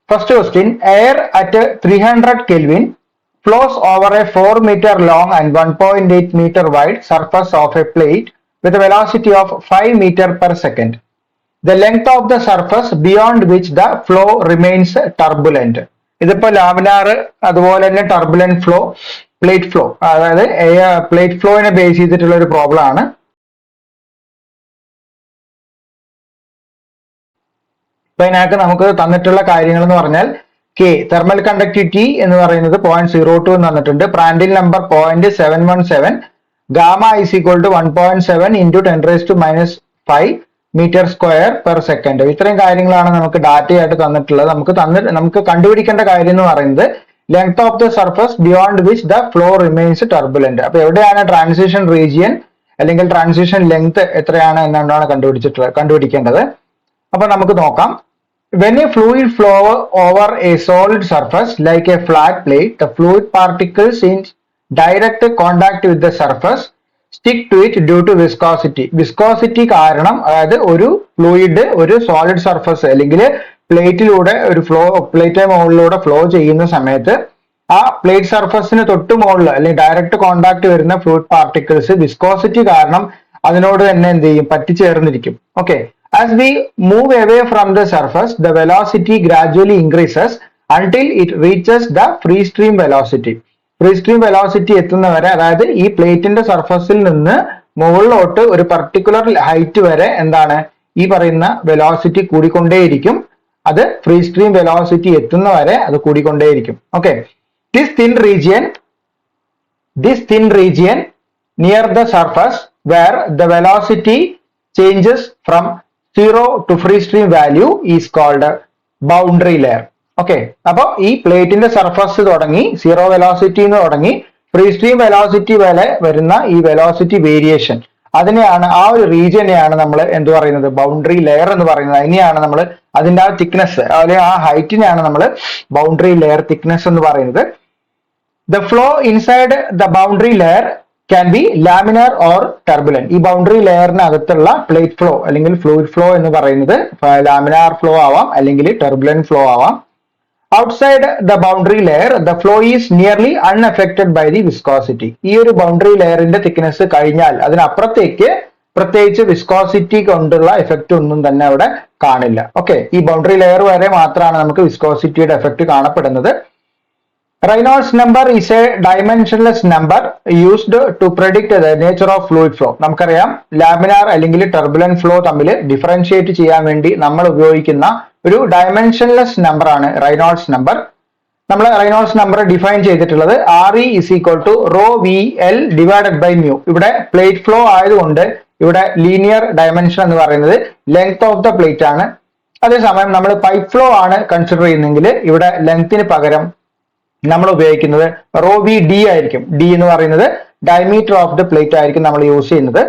First question, air at 300 Kelvin flows over a 4 meter long and 1.8 meter wide surface of a plate with a velocity of 5 meter per second. The length of the surface beyond which the flow remains turbulent. ഇതിപ്പോ laminar അതുപോലെ തന്നെ turbulent flow, plate flow, അതായത് plate ഫ്ലോയിനെ base ചെയ്തിട്ടുള്ള ഒരു problem ആണ്. അപ്പൊ ഇതിനകത്ത് നമുക്ക് തന്നിട്ടുള്ള കാര്യങ്ങൾ എന്ന് പറഞ്ഞാൽ കെ തെർമൽ കണ്ടക്ടിവിറ്റി എന്ന് പറയുന്നത് 0.02 എന്ന് തന്നിട്ടുണ്ട്. Prandtl number 0.717, gamma is equal to 1.7 into 10⁻⁵ metre square per second. ഇത്രയും കാര്യങ്ങളാണ് നമുക്ക് ഡാറ്റയായിട്ട് തന്നിട്ടുള്ളത്. നമുക്ക് കണ്ടുപിടിക്കേണ്ട കാര്യം എന്ന് പറയുന്നത് length of the surface beyond which the flow remains turbulent. അപ്പൊ എവിടെയാണ് ട്രാൻസിഷൻ റീജിയൻ അല്ലെങ്കിൽ ട്രാൻസിഷൻ ലെങ്ത് എത്രയാണ് എന്നാണ് കണ്ടുപിടിക്കേണ്ടത്. അപ്പൊ നമുക്ക് നോക്കാം. When a fluid flow over a solid surface like a flat plate, the fluid particles in direct contact with the surface stick to it due to viscosity. Viscosity കാരണം, അതായത് ഒരു ഫ്ലൂയിഡ് ഒരു സോളിഡ് സർഫസ് അല്ലെങ്കിൽ പ്ലേറ്റിലൂടെ ഒരു plate മുകളിലൂടെ flow ചെയ്യുന്ന സമയത്ത് ആ പ്ലേറ്റ് സർഫസിന് തൊട്ട് മുകളിൽ അല്ലെങ്കിൽ ഡയറക്റ്റ് കോണ്ടാക്ട് വരുന്ന ഫ്ലൂയിഡ് പാർട്ടിക്കിൾസ് വിസ്കോസിറ്റി കാരണം അതിനോട് തന്നെ എന്ത് ചെയ്യും, പറ്റിച്ചേർന്നിരിക്കും. Okay. As we move away from the surface, the velocity gradually increases until it reaches the free stream velocity. Free stream velocity എത്തുന്നവരെ, അതായത് ഈ പ്ലേറ്റിന്റെ സർഫസിൽ നിന്ന് മുകളിലോട്ട് ഒരു പർട്ടിക്കുലർ ഹൈറ്റ് വരെ എന്താണ് ഈ പറയുന്ന വെലോസിറ്റി കൂടിക്കൊണ്ടേയിരിക്കും. അത് ഫ്രീ സ്ട്രീം വെലോസിറ്റി എത്തുന്നവരെ അത് കൂടിക്കൊണ്ടേയിരിക്കും. Okay. This thin region near the surface where the velocity changes from 0 to free stream value is called boundary layer. Okay. അപ്പൊ ഈ പ്ലേറ്റിന്റെ സർഫസ് തുടങ്ങി 0 വെലോസിറ്റി എന്ന് തുടങ്ങി ഫ്രീ സ്ട്രീം വെലോസിറ്റി വരെ വരുന്ന ഈ വെലോസിറ്റി വേരിയേഷൻ, അതിനെയാണ്, ആ ഒരു റീജിയനെയാണ് നമ്മൾ എന്ത് പറയുന്നത്, ബൗണ്ടറി ലെയർ എന്ന് പറയുന്നത്. അതിനെയാണ് നമ്മൾ അതിന്റെ ആ തിക്നെസ് അല്ലെങ്കിൽ ആ ഹൈറ്റിനെയാണ് നമ്മൾ ബൗണ്ടറി ലെയർ തിക്നെസ് എന്ന് പറയുന്നത്. The flow inside the boundary layer can be laminar or turbulent. ഈ ബൗണ്ടറി ലെയറിനകത്തുള്ള പ്ലേറ്റ് ഫ്ലോ അല്ലെങ്കിൽ ഫ്ലൂയിഡ് ഫ്ലോ എന്ന് പറയുന്നത് ലാമിനാർ ഫ്ലോ ആവാം അല്ലെങ്കിൽ ടർബുലന്റ് ഫ്ലോ ആവാം. Outside the boundary layer the flow is nearly unaffected by the viscosity. ഈ ഒരു ബൗണ്ടറി ലെയറിന്റെ തിക്നെസ് കഴിഞ്ഞാൽ അതിനപ്പുറത്തേക്ക് പ്രത്യേകിച്ച് വിസ്കോസിറ്റി കൊണ്ടുള്ള എഫക്റ്റ് ഒന്നും തന്നെ അവിടെ കാണില്ല. ഓക്കെ. ഈ ബൗണ്ടറി ലെയർ വരെ മാത്രമാണ് നമുക്ക് വിസ്കോസിറ്റിയുടെ എഫക്റ്റ് കാണപ്പെടുന്നത്. Reynolds number is a dimensionless number used to predict the nature of fluid flow. നമുക്കറിയാം ലാമിനാർ അല്ലെങ്കിൽ ടർബുലന്റ് ഫ്ലോ തമ്മിൽ ഡിഫറൻഷിയേറ്റ് ചെയ്യാൻ വേണ്ടി നമ്മൾ ഉപയോഗിക്കുന്ന ഒരു ഡയമെൻഷൻലെസ് നമ്പർ ആണ് റെയ്നോൾഡ്സ് നമ്പർ. നമ്മൾ റെയ്നോൾഡ്സ് നമ്പർ ഡിഫൈൻ ചെയ്തിട്ടുള്ളത് RE is equal to ρVL divided by mu. ഇവിടെ പ്ലേറ്റ് ഫ്ലോ ആയതുകൊണ്ട് ഇവിടെ ലീനിയർ ഡയമെൻഷൻ എന്ന് പറയുന്നത് ലെങ്ത് ഓഫ് ദ പ്ലേറ്റ് ആണ്. അതേസമയം നമ്മൾ പൈപ്പ് ഫ്ലോ ആണ് കൺസിഡർ ചെയ്യുന്നതെങ്കിൽ ഇവിടെ ലെങ്ത്തിന് പകരം നമ്മൾ ഉപയോഗിക്കുന്നത് ρVD ആയിരിക്കും. ഡി എന്ന് പറയുന്നത് ഡയമീറ്റർ ഓഫ് ദ പ്ലേറ്റ് ആയിരിക്കും നമ്മൾ യൂസ് ചെയ്യുന്നത്.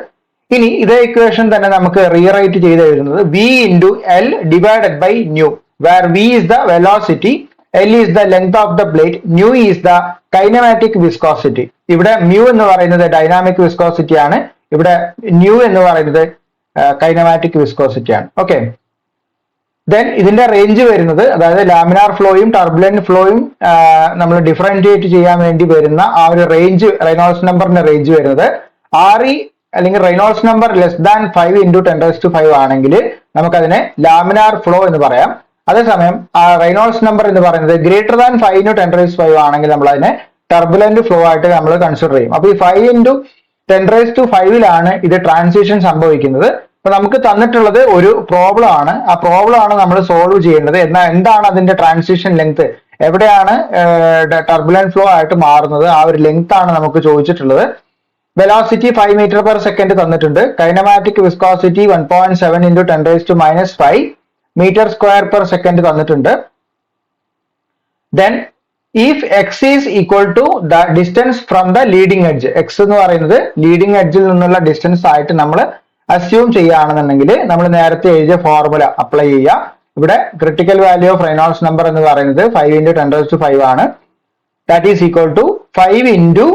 ഇനി ഇതേ ഇക്വേഷൻ തന്നെ നമുക്ക് റീറൈറ്റ് ചെയ്ത് എഴുതുന്നത് V into L divided by nu, where V is the velocity, L is the length of the plate, nu is the kinematic viscosity. ഇവിടെ mu എന്ന് പറയുന്നത് ഡൈനാമിക് വിസ്കോസിറ്റി ആണ്, ഇവിടെ nu എന്ന് പറയുന്നത് കൈനമാറ്റിക് വിസ്കോസിറ്റി ആണ്. ഓക്കെ. ദെൻ ഇതിന്റെ range വരുന്നത്, അതായത് ലാമിനാർ ഫ്ലോയും ടർബുലന്റ് ഫ്ലോയും നമ്മൾ ഡിഫറൻഷിയേറ്റ് ചെയ്യാൻ വേണ്ടി വരുന്ന ആ ഒരു റേഞ്ച്, റെയ്നോൾഡ്സ് നമ്പറിന്റെ റേഞ്ച് വരുന്നത് RE അല്ലെങ്കിൽ Reynolds number less than 5 into 10⁵ ആണെങ്കിൽ നമുക്കതിനെ ലാമിനാർ ഫ്ലോ എന്ന് പറയാം. അതേസമയം റെയ്നോൾഡ്സ് നമ്പർ എന്ന് പറയുന്നത് ഗ്രേറ്റർ ദാൻ 5 ഇൻറ്റു 10⁵ ആണെങ്കിൽ നമ്മൾ അതിനെ ടർബുലന്റ് ഫ്ലോ ആയിട്ട് നമ്മൾ കൺസിഡർ ചെയ്യും. അപ്പൊ ഈ 5 ഇൻറ്റു 10⁵ ഇത് ട്രാൻസിഷൻ സംഭവിക്കുന്നത്. അപ്പൊ നമുക്ക് തന്നിട്ടുള്ളത് ഒരു പ്രോബ്ലം ആണ്. ആ പ്രോബ്ലം ആണ് നമ്മൾ സോൾവ് ചെയ്യേണ്ടത്. എന്താണ് അതിന്റെ ട്രാൻസിഷൻ ലെങ്ത്, എവിടെയാണ് ടർബുലന്റ് ഫ്ലോ ആയിട്ട് മാറുന്നത്, ആ ഒരു ലെങ്ത് ആണ് നമുക്ക് ചോദിച്ചിട്ടുള്ളത്. വെലോസിറ്റി 5 മീറ്റർ പെർ സെക്കൻഡ് തന്നിട്ടുണ്ട്. Kinematic viscosity 1.7 into 10⁻⁵ metre square per second തന്നിട്ടുണ്ട്. Then if x is equal to the distance from the leading edge, x എന്ന് പറയുന്നത് ലീഡിംഗ് എഡ്ജിൽ നിന്നുള്ള ഡിസ്റ്റൻസ് ആയിട്ട് നമ്മൾ അസ്യൂം ചെയ്യുകയാണെന്നുണ്ടെങ്കിൽ നമ്മൾ നേരത്തെ എഴുതിയ ഫോർമുല അപ്ലൈ ചെയ്യുക. ഇവിടെ critical value of Reynolds number എന്ന് പറയുന്നത് 5 ഇൻറ്റു 10⁵ ആണ്. That is equal to 5 into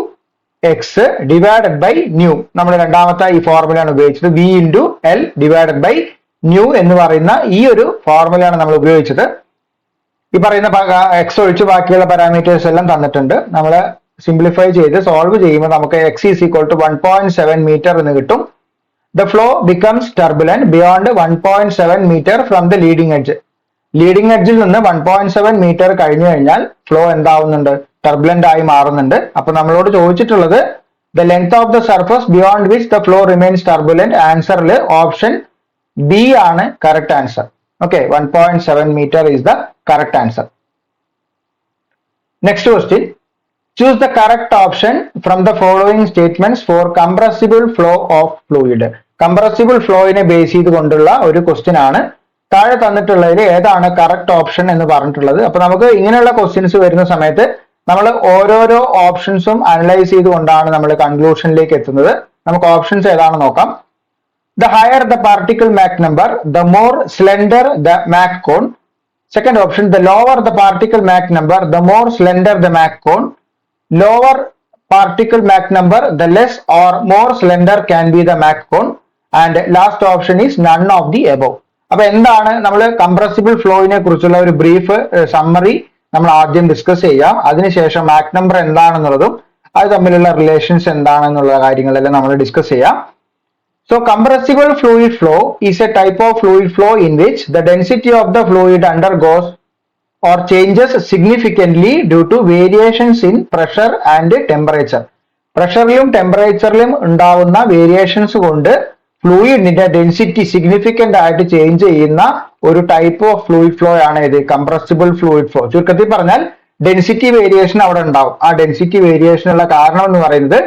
x divided by nu. നമ്മൾ രണ്ടാമത്തെ ഈ ഫോർമുലയാണ് ഉപയോഗിച്ചത്. V into L divided by nu എന്ന് പറയുന്ന ഈ ഒരു ഫോർമുലയാണ് നമ്മൾ ഉപയോഗിച്ചത്. ഈ പറയുന്ന എക്സ് ഒഴിച്ച് ബാക്കിയുള്ള പാരാമീറ്റേഴ്സ് എല്ലാം തന്നിട്ടുണ്ട്. നമ്മൾ സിംപ്ലിഫൈ ചെയ്ത് സോൾവ് ചെയ്യുമ്പോൾ നമുക്ക് x is equal to 1.7 metre എന്ന് കിട്ടും. The flow becomes turbulent beyond 1.7 meter from the leading edge. Leading എഡ്ജിൽ നിന്ന് 1.7 മീറ്റർ കഴിഞ്ഞു കഴിഞ്ഞാൽ ഫ്ലോ എന്താവുന്നുണ്ട്? ടർബുലന്റ് ആയി മാറുന്നുണ്ട്. അപ്പൊ നമ്മളോട് ചോദിച്ചിട്ടുള്ളത് the length of the surface beyond which the flow remains turbulent. ആൻസറിൽ ഓപ്ഷൻ ബി ആണ് correct answer. Okay, 1.7 meter is the correct answer. Next question. Choose the correct option from the following statements for compressible flow of fluid. Compressible flow നെ base ചെയ്തുകൊണ്ടുള്ള ഒരു question ആണ്. താഴെ തന്നിട്ടുള്ളതിൽ ഏതാണ് correct option എന്ന് പറഞ്ഞിട്ടുള്ളത്. അപ്പൊ നമുക്ക് ഇങ്ങനെയുള്ള ക്വസ്റ്റ്യൻസ് വരുന്ന സമയത്ത് നമ്മൾ ഓരോരോ ഓപ്ഷൻസും അനലൈസ് ചെയ്തുകൊണ്ടാണ് നമ്മൾ കൺക്ലൂഷനിലേക്ക് എത്തുന്നത്. നമുക്ക് ഓപ്ഷൻസ് ഏതാണെന്ന് നോക്കാം. The higher the particle Mach number, the more slender the Mach cone. Second option, the lower the particle Mach number, the more slender the Mach cone. Lower particle Mach number, the less or more slender can be the Mach cone. And last option is none of the above. അപ്പൊ എന്താണ് നമ്മൾ compressible ഫ്ലോയിനെ കുറിച്ചുള്ള ഒരു brief summary നമ്മൾ ആദ്യം discuss ചെയ്യാം. അതിനുശേഷം Mach number എന്താണെന്നുള്ളതും അത് തമ്മിലുള്ള റിലേഷൻസ് എന്താണെന്നുള്ള കാര്യങ്ങളെല്ലാം നമ്മൾ ഡിസ്കസ് ചെയ്യാം. So compressible fluid flow is a type of fluid flow in which the density of the fluid undergoes or changes significantly due to variations in pressure and temperature. പ്രഷറിലും ടെമ്പറേച്ചറിലും ഉണ്ടാവുന്ന variations കൊണ്ട് ഫ്ലൂയിഡിന്റെ density significant ആയിട്ട് change ചെയ്യുന്ന ഒരു type of fluid flow ആണ് ഇത് compressible fluid flow. ചുരുക്കത്തിൽ പറഞ്ഞാൽ density variation അവിടെ ഉണ്ടാവും. ആ ഡെൻസിറ്റി വേരിയേഷനുള്ള കാരണം എന്ന് പറയുന്നത്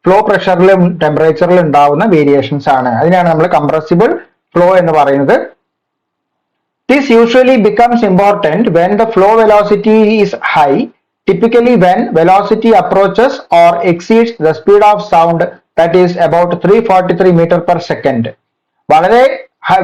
ഫ്ലോ പ്രഷറിലും ടെമ്പറേച്ചറിലും ഉണ്ടാവുന്ന വേരിയേഷൻസ് ആണ്. അതിനാണ് നമ്മൾ കംപ്രസിബിൾ ഫ്ലോ എന്ന് പറയുന്നത്. This usually becomes important when the flow velocity is high, typically when velocity approaches or exceeds the speed of sound, that is about 343 meter per second. വളരെ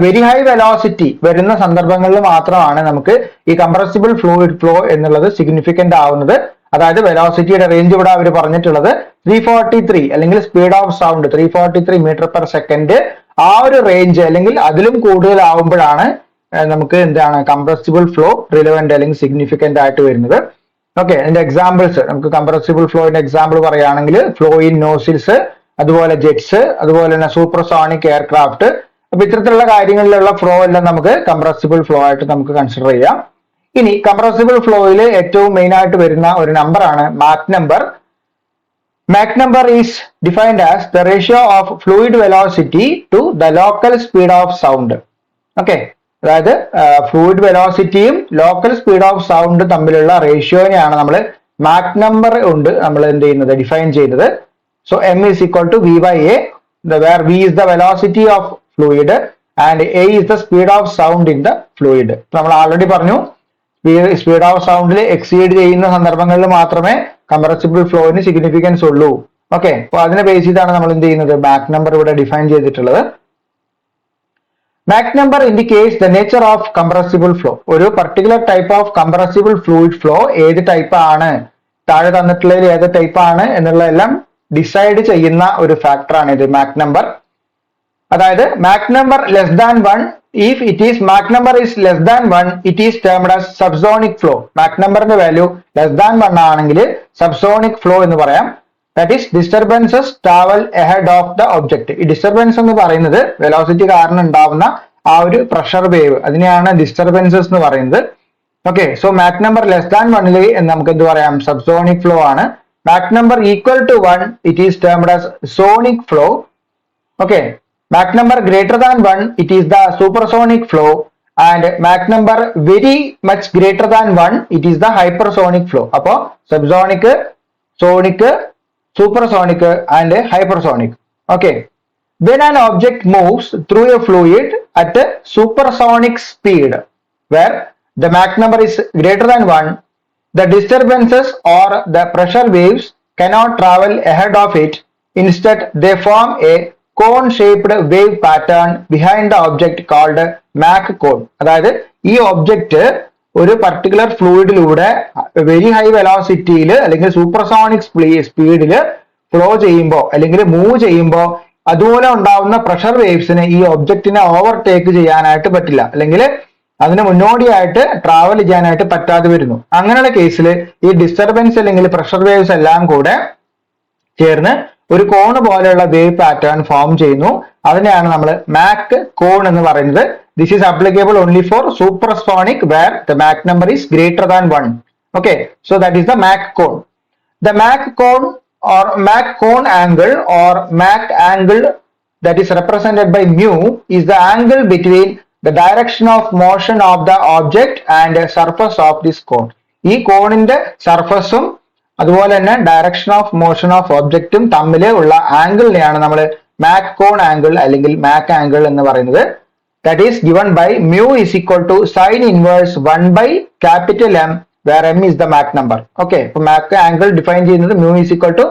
വെരി ഹൈ വെലോസിറ്റി വരുന്ന സന്ദർഭങ്ങളിൽ മാത്രമാണ് നമുക്ക് ഈ compressible fluid flow എന്നുള്ളത് significant ആവുന്നത്. അതായത് വെലോസിറ്റിയുടെ റേഞ്ച് ഇവിടെ അവർ പറഞ്ഞിട്ടുള്ളത് 343 അല്ലെങ്കിൽ speed of sound 343 metre per second. ആ ഒരു റേഞ്ച് അല്ലെങ്കിൽ അതിലും കൂടുതലാവുമ്പോഴാണ് നമുക്ക് എന്താണ് കംപ്രസിബിൾ ഫ്ലോ റിലവന്റ് അല്ലെങ്കിൽ സിഗ്നിഫിക്കന്റ് ആയിട്ട് വരുന്നത്. ഓക്കെ, അതിന്റെ എക്സാമ്പിൾസ് നമുക്ക് കംപ്രസിബിൾ ഫ്ലോയുടെ എക്സാമ്പിൾ പറയുകയാണെങ്കിൽ ഫ്ലോ ഇൻ നോസിൽസ്, അതുപോലെ ജെറ്റ്സ്, അതുപോലെ തന്നെ സൂപ്പർസോണിക് എയർക്രാഫ്റ്റ്. അപ്പൊ ഇത്തരത്തിലുള്ള കാര്യങ്ങളിലുള്ള ഫ്ലോ എല്ലാം നമുക്ക് കംപ്രസിബിൾ ഫ്ലോ ആയിട്ട് നമുക്ക് കൺസിഡർ ചെയ്യാം. ഇനി കംപ്രസിബിൾ ഫ്ലോയിൽ ഏറ്റവും മെയിൻ ആയിട്ട് വരുന്ന ഒരു നമ്പർ ആണ് Mach number. Mach number is defined as the ratio of fluid velocity to the local speed of sound. Okay, അതായത് ഫ്ലൂയിഡ് വെലോസിറ്റിയും ലോക്കൽ സ്പീഡ് ഓഫ് സൗണ്ട് തമ്മിലുള്ള റേഷ്യോനെയാണ് നമ്മൾ മാക് നമ്പർ കൊണ്ട് നമ്മൾ എന്ത് ചെയ്യുന്നത് ഡിഫൈൻ ചെയ്യുന്നത്. So m is equal to v by a, where v is the velocity of fluid and a is the speed of sound in the fluid. നമ്മൾ already പറഞ്ഞു സ്പീഡ് ഓഫ് സൗണ്ടിൽ exceed ചെയ്യുന്ന സന്ദർഭങ്ങളിൽ മാത്രമേ കംപ്രസിബിൾ ഫ്ലോയിന് significance ഉള്ളൂ. Okay, അപ്പൊ അതിനെ ബേസ് ചെയ്താണ് നമ്മൾ എന്ത് ചെയ്യുന്നത് മാക് നമ്പർ ഇവിടെ ഡിഫൈൻ ചെയ്തിട്ടുള്ളത്. Mach number indicates the nature of compressible flow. ഒരു particular type of compressible fluid flow ഏത് ടൈപ്പ് ആണ്, താഴെ തന്നിട്ടുള്ളതിൽ ഏത് ടൈപ്പ് ആണ് എന്നുള്ളതെല്ലാം ഡിസൈഡ് ചെയ്യുന്ന ഒരു ഫാക്ടറാണ് ഇത് മാക് നമ്പർ. അതായത് Mac number less than 1, if it is Mach number is less than 1, it is termed as subsonic flow. Mach number value less than 1 ആണെങ്കിൽ subsonic flow എന്ന് പറയാം. That is disturbances travel ahead of the object. ഈ disturbance എന്ന് പറയുന്നത് velocity കാരണം ഉണ്ടാവുന്ന ആ ഒരു പ്രഷർ വേവ്, അതിനെയാണ് ഡിസ്റ്റർബൻസസ് എന്ന് പറയുന്നത്. Okay, so Mach number less than 1 നമുക്ക് എന്ത് പറയാം, സബ്സോണിക് ഫ്ലോ ആണ്. Mach number equal to 1, it is termed as sonic flow. Okay, Mach number greater than 1, it is the supersonic flow, and Mach number very much greater than 1, it is the hypersonic flow. Appo subsonic, sonic, supersonic and hypersonic. Okay, when an object moves through a fluid at a supersonic speed where the Mach number is greater than 1, the disturbances or the pressure waves cannot travel ahead of it. Instead, they form a cone shaped wave pattern behind the object called Mach cone. അതായത് ഈ object ഒരു particular ഫ്ലൂയിഡിലൂടെ very high വെലോസിറ്റിയിൽ അല്ലെങ്കിൽ supersonic സ്പീഡിൽ flow ചെയ്യുമ്പോൾ അല്ലെങ്കിൽ move ചെയ്യുമ്പോൾ അതുപോലെ ഉണ്ടാവുന്ന പ്രഷർ വേവ്സിന് ഈ ഒബ്ജക്റ്റിനെ ഓവർടേക്ക് ചെയ്യാനായിട്ട് പറ്റില്ല, അല്ലെങ്കിൽ അതിന് മുന്നോടിയായിട്ട് ട്രാവൽ ചെയ്യാനായിട്ട് പറ്റാതെ വരുന്നു. അങ്ങനെയുള്ള കേസിൽ ഈ ഡിസ്റ്റർബൻസ് അല്ലെങ്കിൽ പ്രഷർ വേവ്സ് എല്ലാം കൂടെ ചേർന്ന് ഒരു കോൺ പോലെയുള്ള വേവ് പാറ്റേൺ ഫോം ചെയ്യുന്നു. അതിനെയാണ് നമ്മൾ മാക് കോൺ എന്ന് പറയുന്നത്. This is applicable only for supersonic where the Mach number is greater than 1. Okay, so that is the Mach cone. The Mach cone or Mach cone angle or Mach angle that is represented by mu is the angle between the direction of motion of the object and the surface of this cone. ഈ കോണിന്റെ സർഫസും അതുപോലെ തന്നെ direction of motion of ഒബ്ജക്റ്റും തമ്മിൽ ഉള്ള ആംഗിളിനെയാണ് നമ്മൾ Mac കോൺ angle അല്ലെങ്കിൽ Mac angle എന്ന് പറയുന്നത്. That is given by mu is equal to sin inverse 1 by capital M where M is the Mach number. Okay, so Mach angle defined ചെയ്യുന്നത് mu is equal to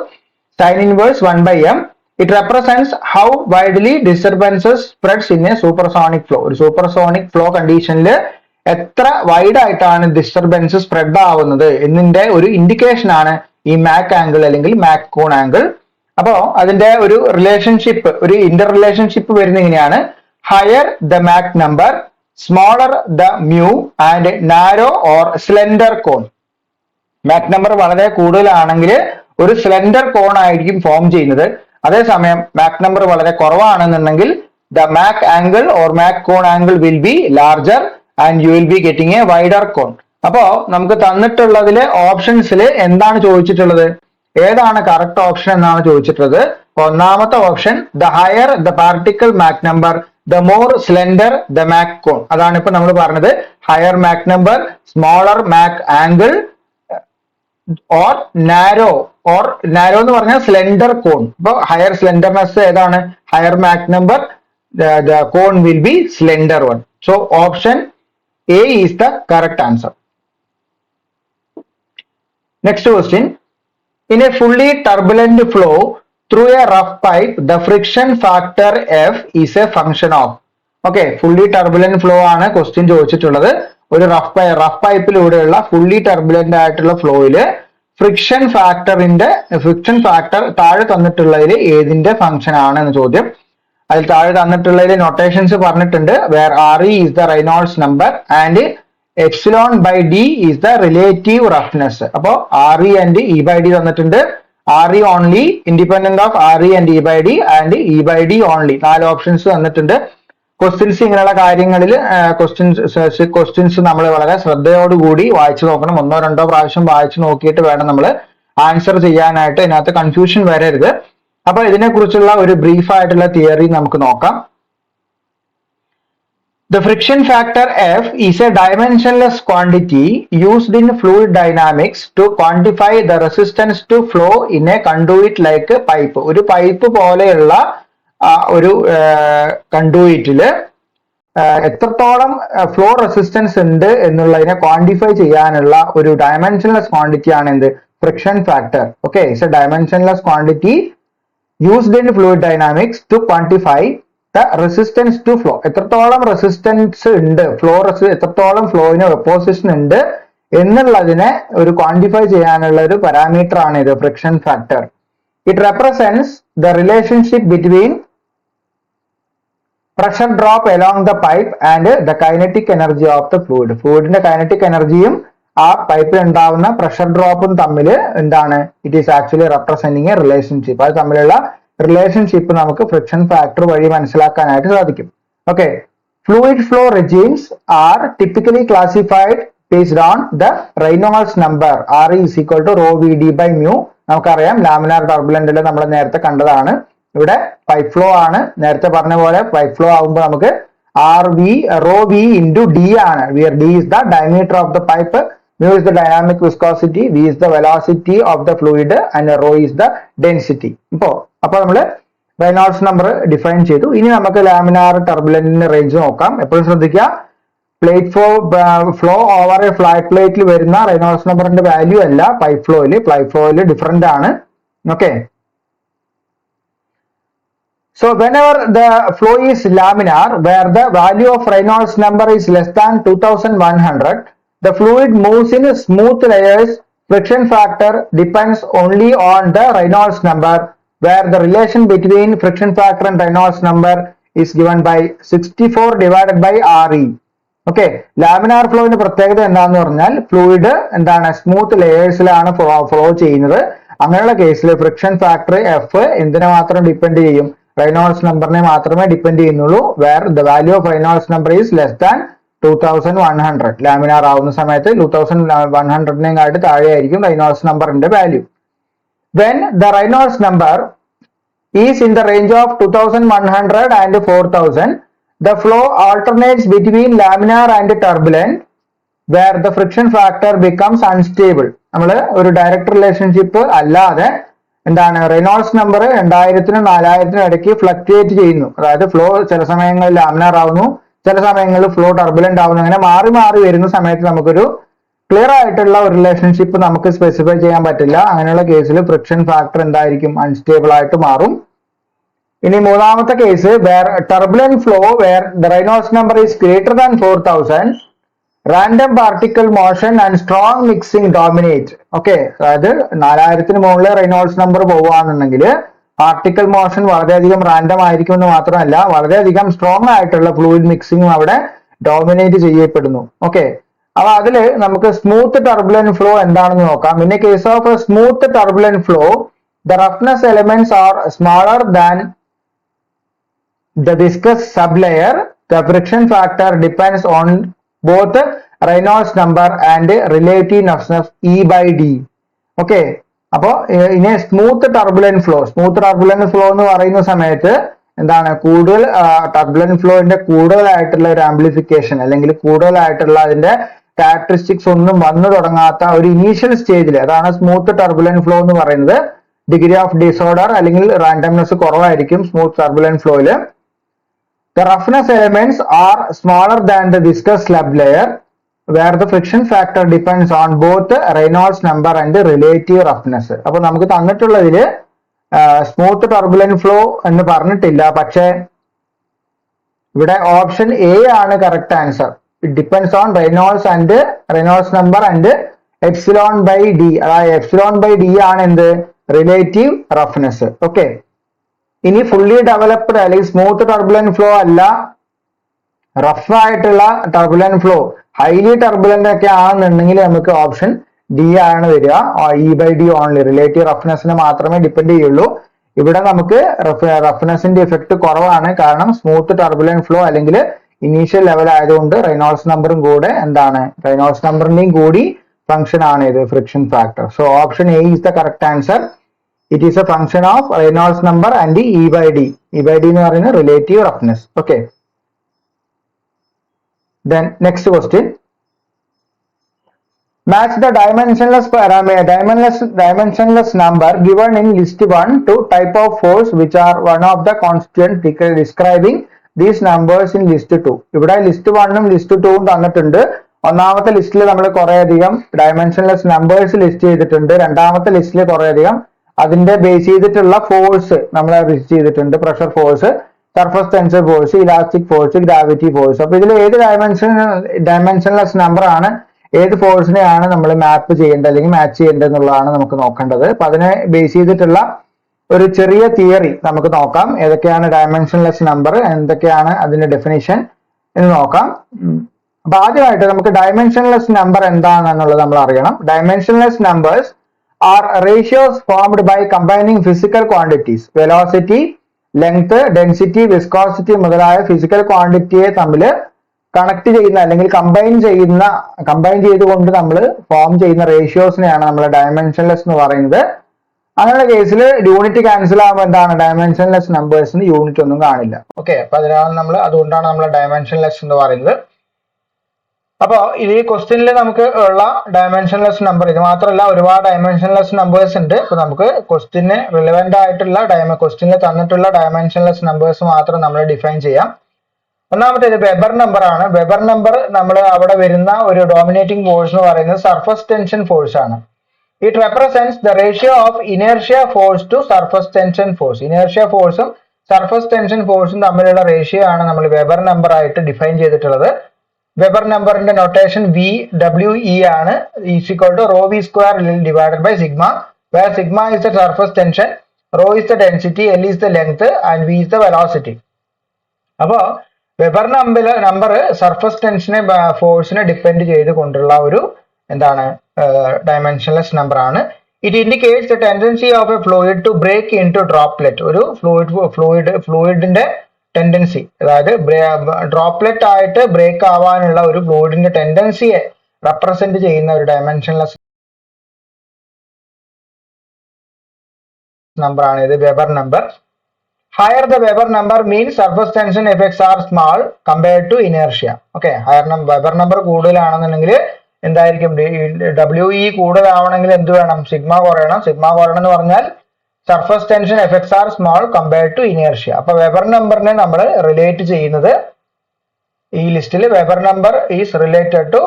sin inverse 1 by M. It represents how widely disturbances spreads in a supersonic flow. ഒരു supersonic flow conditionൽ എത്ര wide ആയിട്ടാണ് disturbance spread ആവുന്നത് എന്നതിന്റെ ഒരു indication ആണ് ഈ Mac angle അല്ലെങ്കിൽ മാക് കോൺ ആംഗിൾ. അപ്പോ അതിന്റെ ഒരു റിലേഷൻഷിപ്പ്, ഒരു ഇന്റർ റിലേഷൻഷിപ്പ് വരുന്ന ഇങ്ങനെയാണ്: higher the Mach number, smaller the mu and narrow or slender cone. Mach number വളരെ കൂടുതലാണെങ്കിൽ ഒരു സ്ലെൻഡർ കോൺ ആയിരിക്കും ഫോം ചെയ്യുന്നത്. അതേസമയം മാക് നമ്പർ വളരെ കുറവാണെന്നുണ്ടെങ്കിൽ the Mach angle or Mach cone angle will be larger and you will be getting a wider cone. അപ്പോ നമുക്ക് തന്നിട്ടുള്ളതിലെ ഓപ്ഷൻസിൽ എന്താണ് ചോദിച്ചിട്ടുള്ളത്, ഏതാണ് കറക്റ്റ് ഓപ്ഷൻ എന്നാണ് ചോദിച്ചിട്ടുള്ളത്. ഒന്നാമത്തെ option the higher the particle Mach number, the more slender the Mach cone. അതാണ് ഇപ്പൊ നമ്മൾ പറഞ്ഞത്. higher Mach number, smaller Mach angle or narrow എന്ന് പറഞ്ഞാൽ slender cone. ഇപ്പൊ higher slenderness ഏതാണ്? higher Mach number, the cone will be slender one. So option A is the correct answer. Next question. In a fully turbulent flow through a rough pipe, the friction factor F is a function of. Okay, fully turbulent flow ആണ് question ചോദിച്ചിട്ടുള്ളത്. ഒരു rough പൈപ്പിലൂടെയുള്ള fully turbulent ആയിട്ടുള്ള ഫ്ലോയില് friction factor താഴെ തന്നിട്ടുള്ളതിൽ ഏതിന്റെ function ആണ് എന്ന് ചോദ്യം. അതിൽ താഴെ തന്നിട്ടുള്ളതിൽ നൊട്ടേഷൻസ് പറഞ്ഞിട്ടുണ്ട്. Where RE is the Reynolds number and epsilon by D is the relative roughness. അപ്പോ RE and E by D തന്നിട്ടുണ്ട്. RE only, independent of RE and E by D and E by D only. 4 options തന്നിട്ടുണ്ട്. Questions ഇങ്ങനെയുള്ള കാര്യങ്ങളിൽ questions നമ്മൾ വളരെ ശ്രദ്ധയോടുകൂടി വായിച്ചു നോക്കണം. 1-2 പ്രാവശ്യം വായിച്ചു നോക്കിയിട്ട് വേണം നമ്മൾ ആൻസർ ചെയ്യാനായിട്ട്. ഇതിനകത്ത് കൺഫ്യൂഷൻ വരരുത്. അപ്പൊ ഇതിനെ കുറിച്ചുള്ള ഒരു ബ്രീഫ് ആയിട്ടുള്ള തിയറി നമുക്ക് നോക്കാം. The friction factor F is a dimensionless quantity used in fluid dynamics to quantify the resistance to flow in a conduit like a pipe. ഒരു പൈപ്പ് പോലെയുള്ള ഒരു കണ്ടുയിറ്റില് എത്രത്തോളം ഫ്ലോ റെസിസ്റ്റൻസ് ഉണ്ട് എന്നുള്ളതിനെ ക്വാണ്ടിഫൈ ചെയ്യാനുള്ള ഒരു ഡയമെൻഷൻലെസ് ക്വാണ്ടിറ്റി ആണ് എന്ത്? Friction factor. Okay, it's A dimensionless quantity used in fluid dynamics to quantify the resistance to flow. എത്രത്തോളം റെസിസ്റ്റൻസ് ഉണ്ട്, എത്രത്തോളം ഫ്ലോയിന് ഓപ്പോസിഷൻ ഉണ്ട് എന്നുള്ളതിനെ ഒരു ക്വാണ്ടിഫൈ ചെയ്യാനുള്ള ഒരു പാരാമീറ്റർ ആണ് ഇത്, friction factor. It represents the relationship between pressure drop along the pipe and the kinetic energy of the fluid. ഫ്ലൂയിഡിന്റെ കൈനറ്റിക് എനർജിയും ആ പൈപ്പിൽ ഉണ്ടാവുന്ന പ്രഷർ ഡ്രോപ്പും തമ്മിൽ എന്താണ്? It is actually representing a relationship. അത് തമ്മിലുള്ള റിലേഷൻഷിപ്പ് നമുക്ക് ഫ്രിക്ഷൻ ഫാക്ടർ വഴി മനസ്സിലാക്കാനായിട്ട് സാധിക്കും. Okay, fluid flow regimes are typically classified based on the Reynolds number. RE is equal to rho VD by mu. നമുക്കറിയാം ലാമിനാർ ടർബുലന്റിൽ നമ്മൾ നേരത്തെ കണ്ടതാണ്. ഇവിടെ പൈപ്പ് ഫ്ലോ ആണ്. നേരത്തെ പറഞ്ഞ പോലെ പൈപ്പ് ഫ്ലോ ആകുമ്പോൾ നമുക്ക് rho V into D ആണ്. where D is the diameter of the pipe, mu is the dynamic viscosity, V is the velocity of the fluid and rho is the density. അപ്പൊ നമ്മൾ Reynolds number define ചെയ്തു. ഇനി നമുക്ക് laminar ടർബുലന്റിന്റെ range നോക്കാം. എപ്പോഴും ശ്രദ്ധിക്കുക, plate flow over A flat പ്ലേറ്റിൽ വരുന്ന റെയ്നോൾഡ്സ് നമ്പറിന്റെ വാല്യൂ അല്ല പൈപ്പ് ഫ്ലോയിൽ ഡിഫറെന്റ് ആണ്. Okay, so whenever the flow is laminar where the value of Reynolds number is less than 2100, the fluid moves in smooth layers. Friction factor depends only on the Reynolds number, where the relation between friction factor and Reynolds number is given by 64 divided by RE. Okay, laminar ഫ്ലോവിന്റെ പ്രത്യേകത എന്താന്ന് പറഞ്ഞാൽ fluid എന്താണ് smooth ലെയേഴ്സിലാണ് flow ചെയ്യുന്നത്. അങ്ങനെയുള്ള കേസിൽ friction factor F എന്തിനെ മാത്രം ഡിപ്പെൻഡ് ചെയ്യും? റെയ്നോൾഡ്സ് നമ്പറിനെ മാത്രമേ ഡിപ്പെൻഡ് ചെയ്യുന്നുള്ളൂ. Where the value of Reynolds number is less than 2100. Laminar ആവുന്ന സമയത്ത് 2100 താഴെയായിരിക്കും റെയ്നോൾഡ്സ് നമ്പറിന്റെ value. When the Reynolds number is in the range of 2100 and 4000, the flow alternates between laminar and turbulent, where the friction factor becomes unstable. നമ്മൾ ഒരു direct relationship അല്ലാതെ എന്താണ് Reynolds number 2000-നും 4000-നും ഇടയ്ക്ക് fluctuate ചെയ്യുന്നു. അതായത് ഫ്ലോ ചില സമയങ്ങളിൽ ലാമിനാർ ആവുന്നു, ചില സമയങ്ങളിൽ ഫ്ലോ ടർബുലന്റ് ആവുന്നു. അങ്ങനെ മാറി മാറി വരുന്ന സമയത്ത് നമുക്കൊരു ക്ലിയർ ആയിട്ടുള്ള ഒരു റിലേഷൻഷിപ്പ് നമുക്ക് സ്പെസിഫൈ ചെയ്യാൻ പറ്റില്ല. അങ്ങനെയുള്ള കേസിൽ ഫ്രിക്ഷൻ ഫാക്ടർ എന്തായിരിക്കും? അൺസ്റ്റേബിൾ ആയിട്ട് മാറും. ഇനി മൂന്നാമത്തെ case, where turbulent flow where the Reynolds number is greater than 4000, random particle motion and strong mixing dominate. Okay, അതായത് 4000-ന് മുകളിൽ റെയ്നോൾഡ്സ് നമ്പർ പോവുകയാണെന്നുണ്ടെങ്കിൽ പാർട്ടിക്കിൾ മോഷൻ വളരെയധികം റാൻഡം ആയിരിക്കുമെന്ന് മാത്രമല്ല വളരെയധികം സ്ട്രോങ് ആയിട്ടുള്ള ഫ്ലൂയിഡ് മിക്സിംഗും അവിടെ ഡോമിനേറ്റ് ചെയ്യപ്പെടുന്നു. ഓക്കെ, അപ്പൊ അതില് നമുക്ക് സ്മൂത്ത് ടർബുലന്റ് ഫ്ലോ എന്താണെന്ന് നോക്കാം. In A case of smooth turbulent flow, the roughness elements are smaller than the viscous sub layer. The friction factor depends on both Reynolds number and relative roughness E/D. Okay, അപ്പോ ഇനി smooth turbulent flow എന്ന് പറയുന്ന സമയത്ത് എന്താണ് കൂടുതൽ turbulent ഫ്ലോന്റെ കൂടുതലായിട്ടുള്ള ഒരു amplification അല്ലെങ്കിൽ കൂടുതലായിട്ടുള്ള അതിന്റെ ക്യാരക്ടറിസ്റ്റിക്സ് ഒന്നും വന്നു തുടങ്ങാത്ത ഒരു ഇനീഷ്യൽ സ്റ്റേജിൽ, അതാണ് സ്മൂത്ത് ടർബുലന്റ് ഫ്ലോ എന്ന് പറയുന്നത്. ഡിഗ്രി ഓഫ് ഡിസോർഡർ അല്ലെങ്കിൽ റാൻഡംനെസ് കുറവായിരിക്കും സ്മൂത്ത് ടർബുലന്റ് ഫ്ലോയില്. The roughness elements are smaller than the viscous sublayer, where the friction factor depends on both Reynolds number and relative roughness. അപ്പൊ നമുക്ക് തന്നിട്ടുള്ളതില് smooth turbulent flow എന്ന് പറഞ്ഞിട്ടില്ല, പക്ഷേ ഇവിടെ option A ആണ് correct answer. It depends on Reynolds number and epsilon by D. അതായത് epsilon by D ആണ് എന്ത്? Relative roughness. ഓക്കെ, ഇനി ഫുള്ളി ഡെവലപ്ഡ് അല്ലെങ്കിൽ സ്മൂത്ത് ടർബുലന്റ് ഫ്ലോ അല്ല, റഫ് ആയിട്ടുള്ള ടർബുലന്റ് ഫ്ലോ, ഹൈലി ടർബുലന്റ് ഒക്കെ ആണെന്നുണ്ടെങ്കിൽ നമുക്ക് ഓപ്ഷൻ ഡി ആണ് വരിക. E/D ഓൺലി, റിലേറ്റീവ് റഫ്നെസ്സിനെ മാത്രമേ ഡിപ്പെൻഡ് ചെയ്യുള്ളൂ. ഇവിടെ നമുക്ക് റഫ്നെസ്സിന്റെ ഇഫക്റ്റ് കുറവാണ്, കാരണം സ്മൂത്ത് ടർബുലന്റ് ഫ്ലോ അല്ലെങ്കിൽ ഇനീഷ്യൽ ലെവൽ ആയതുകൊണ്ട് റെയ്നോൾഡ്സ് നമ്പറും കൂടെ എന്താണ്? റെയ്നോൾഡ്സ് നമ്പറിന്റെയും കൂടി ഫംഗ്ഷൻ ആണ് ഇത് friction factor. So option A is the correct answer. It is A function of Reynolds number and E/D. E/D എന്ന് പറയുന്നത് relative roughness. Okay, then next question, match the dimensionless number given in list 1 to type of force which are one of the constituents describing these numbers in list 2. ഇവിടെ list 1ഉം list 2ഉം തന്നിട്ടുണ്ട്. ഒന്നാമത്തെ ലിസ്റ്റിൽ നമ്മൾ കുറേയധികം dimensionless numbers list ചെയ്തിട്ടുണ്ട്. രണ്ടാമത്തെ ലിസ്റ്റിൽ കുറേയധികം അതിന്റെ ബേസ് ചെയ്തിട്ടുള്ള ഫോഴ്സ് നമ്മൾ ലിസ്റ്റ് ചെയ്തിട്ടുണ്ട്. Pressure force, surface tensor force, elastic force, gravity force. അപ്പൊ ഇതിൽ ഏത് ഡയമെൻഷൻലെസ് നമ്പർ ആണ്, ഏത് ഫോഴ്സിനെയാണ് നമ്മൾ മാപ്പ് ചെയ്യേണ്ടത് അല്ലെങ്കിൽ മാച്ച് ചെയ്യേണ്ടത് എന്നുള്ളതാണ് നമുക്ക് നോക്കേണ്ടത്. അപ്പൊ അതിനെ ബേസ് ചെയ്തിട്ടുള്ള ഒരു ചെറിയ തിയറി നമുക്ക് നോക്കാം. ഏതൊക്കെയാണ് ഡയമെൻഷൻലെസ് നമ്പർ, എന്തൊക്കെയാണ് അതിന്റെ ഡെഫിനിഷൻ എന്ന് നോക്കാം. അപ്പൊ ആദ്യമായിട്ട് നമുക്ക് ഡയമെൻഷൻലെസ് നമ്പർ എന്താണെന്നുള്ളത് നമ്മൾ അറിയണം. Dimensionless numbers are ratios formed by combining physical quantities. Velocity, length, density, viscosity മുതലായ ഫിസിക്കൽ ക്വാണ്ടിറ്റിയെ തമ്മിൽ കണക്ട് ചെയ്യുന്ന അല്ലെങ്കിൽ കമ്പൈൻ ചെയ്തുകൊണ്ട് നമ്മൾ ഫോം ചെയ്യുന്ന റേഷ്യോസിനെയാണ് നമ്മൾ ഡയമെൻഷൻലെസ് എന്ന് പറയുന്നത്. അങ്ങനെയുള്ള കേസിൽ യൂണിറ്റ് ക്യാൻസൽ ആകുമ്പോൾ എന്താണ്? ഡയമെൻഷൻലെസ് നമ്പേഴ്സിന് യൂണിറ്റ് ഒന്നും കാണില്ല. ഓക്കെ, അപ്പൊ അതുകൊണ്ടാണ് നമ്മൾ ഡയമെൻഷൻലെസ് എന്ന് പറയുന്നത്. അപ്പോൾ ഈ ക്വസ്റ്റ്യനിൽ നമുക്ക് ഉള്ള ഡയമെൻഷൻലെസ് നമ്പർ ഇത് മാത്രമല്ല, ഒരുപാട് ഡയമെൻഷൻലെസ് നമ്പേഴ്സ് ഉണ്ട്. അപ്പൊ നമുക്ക് ക്വസ്റ്റ്യന് റിലവന്റ് ആയിട്ടുള്ള ക്വസ്റ്റ്യനിൽ തന്നിട്ടുള്ള ഡയമെൻഷൻലെസ് നമ്പേഴ്സ് മാത്രം നമ്മൾ ഡിഫൈൻ ചെയ്യാം. ഒന്നാമത്തേത് വെബർ നമ്പർ ആണ്. വെബർ നമ്പർ നമ്മൾ അവിടെ വരുന്ന ഒരു ഡോമിനേറ്റിംഗ് ഫോഴ്സ് എന്ന് പറയുന്നത് സർഫസ് ടെൻഷൻ ഫോഴ്സ് ആണ്. It represents the ratio of inertia force to surface tension force. Inertia ഫോഴ്സും സർഫസ് ടെൻഷൻ ഫോഴ്സും തമ്മിലുള്ള റേഷ്യോ ആണ് നമ്മൾ വെബർ നമ്പർ ആയിട്ട് ഡിഫൈൻ ചെയ്തിട്ടുള്ളത്. വെബർ നമ്പറിന്റെ നൊട്ടേഷൻ VWE ആണ്. Is equal to ρ V square divided by sigma, where sigma is the surface tension, ρ is the density, L is the length and V is the velocity. അപ്പോ Weber number surface ടെൻഷനെ ഫോഴ്സിനെ depend ചെയ്തുകൊണ്ടുള്ള ഒരു എന്താണ് dimensionless number ആണ്. It indicates the tendency of a fluid to break into droplet. ഒരു ഫ്ലൂയിഡിന്റെ tendency, അതായത് ഡ്രോപ്ലെറ്റ് ആയിട്ട് ബ്രേക്ക് ആവാനുള്ള ഒരു ഫ്ലൂയിഡിന്റെ ടെൻഡൻസിയെ റെപ്രസെന്റ് ചെയ്യുന്ന ഒരു ഡയമെൻഷൻലെസ് നമ്പർ ആണ് ഇത്, weber number. Higher the Weber number means surface tension effects are small compared to inertia. Okay, higher Weber number കൂടുതലാണെന്നുണ്ടെങ്കിൽ എന്തായിരിക്കും, WE കൂടുതലാവണമെങ്കിൽ എന്ത് വേണം, സിഗ്മ കുറയണം. സിഗ്മ കുറയണം എന്ന് പറഞ്ഞാൽ surface tension effects are small compared to inertia. അപ്പൊ Weber നമ്പറിനെ നമ്മൾ relate ചെയ്യുന്നത് ഈ ലിസ്റ്റിൽ Weber number is related to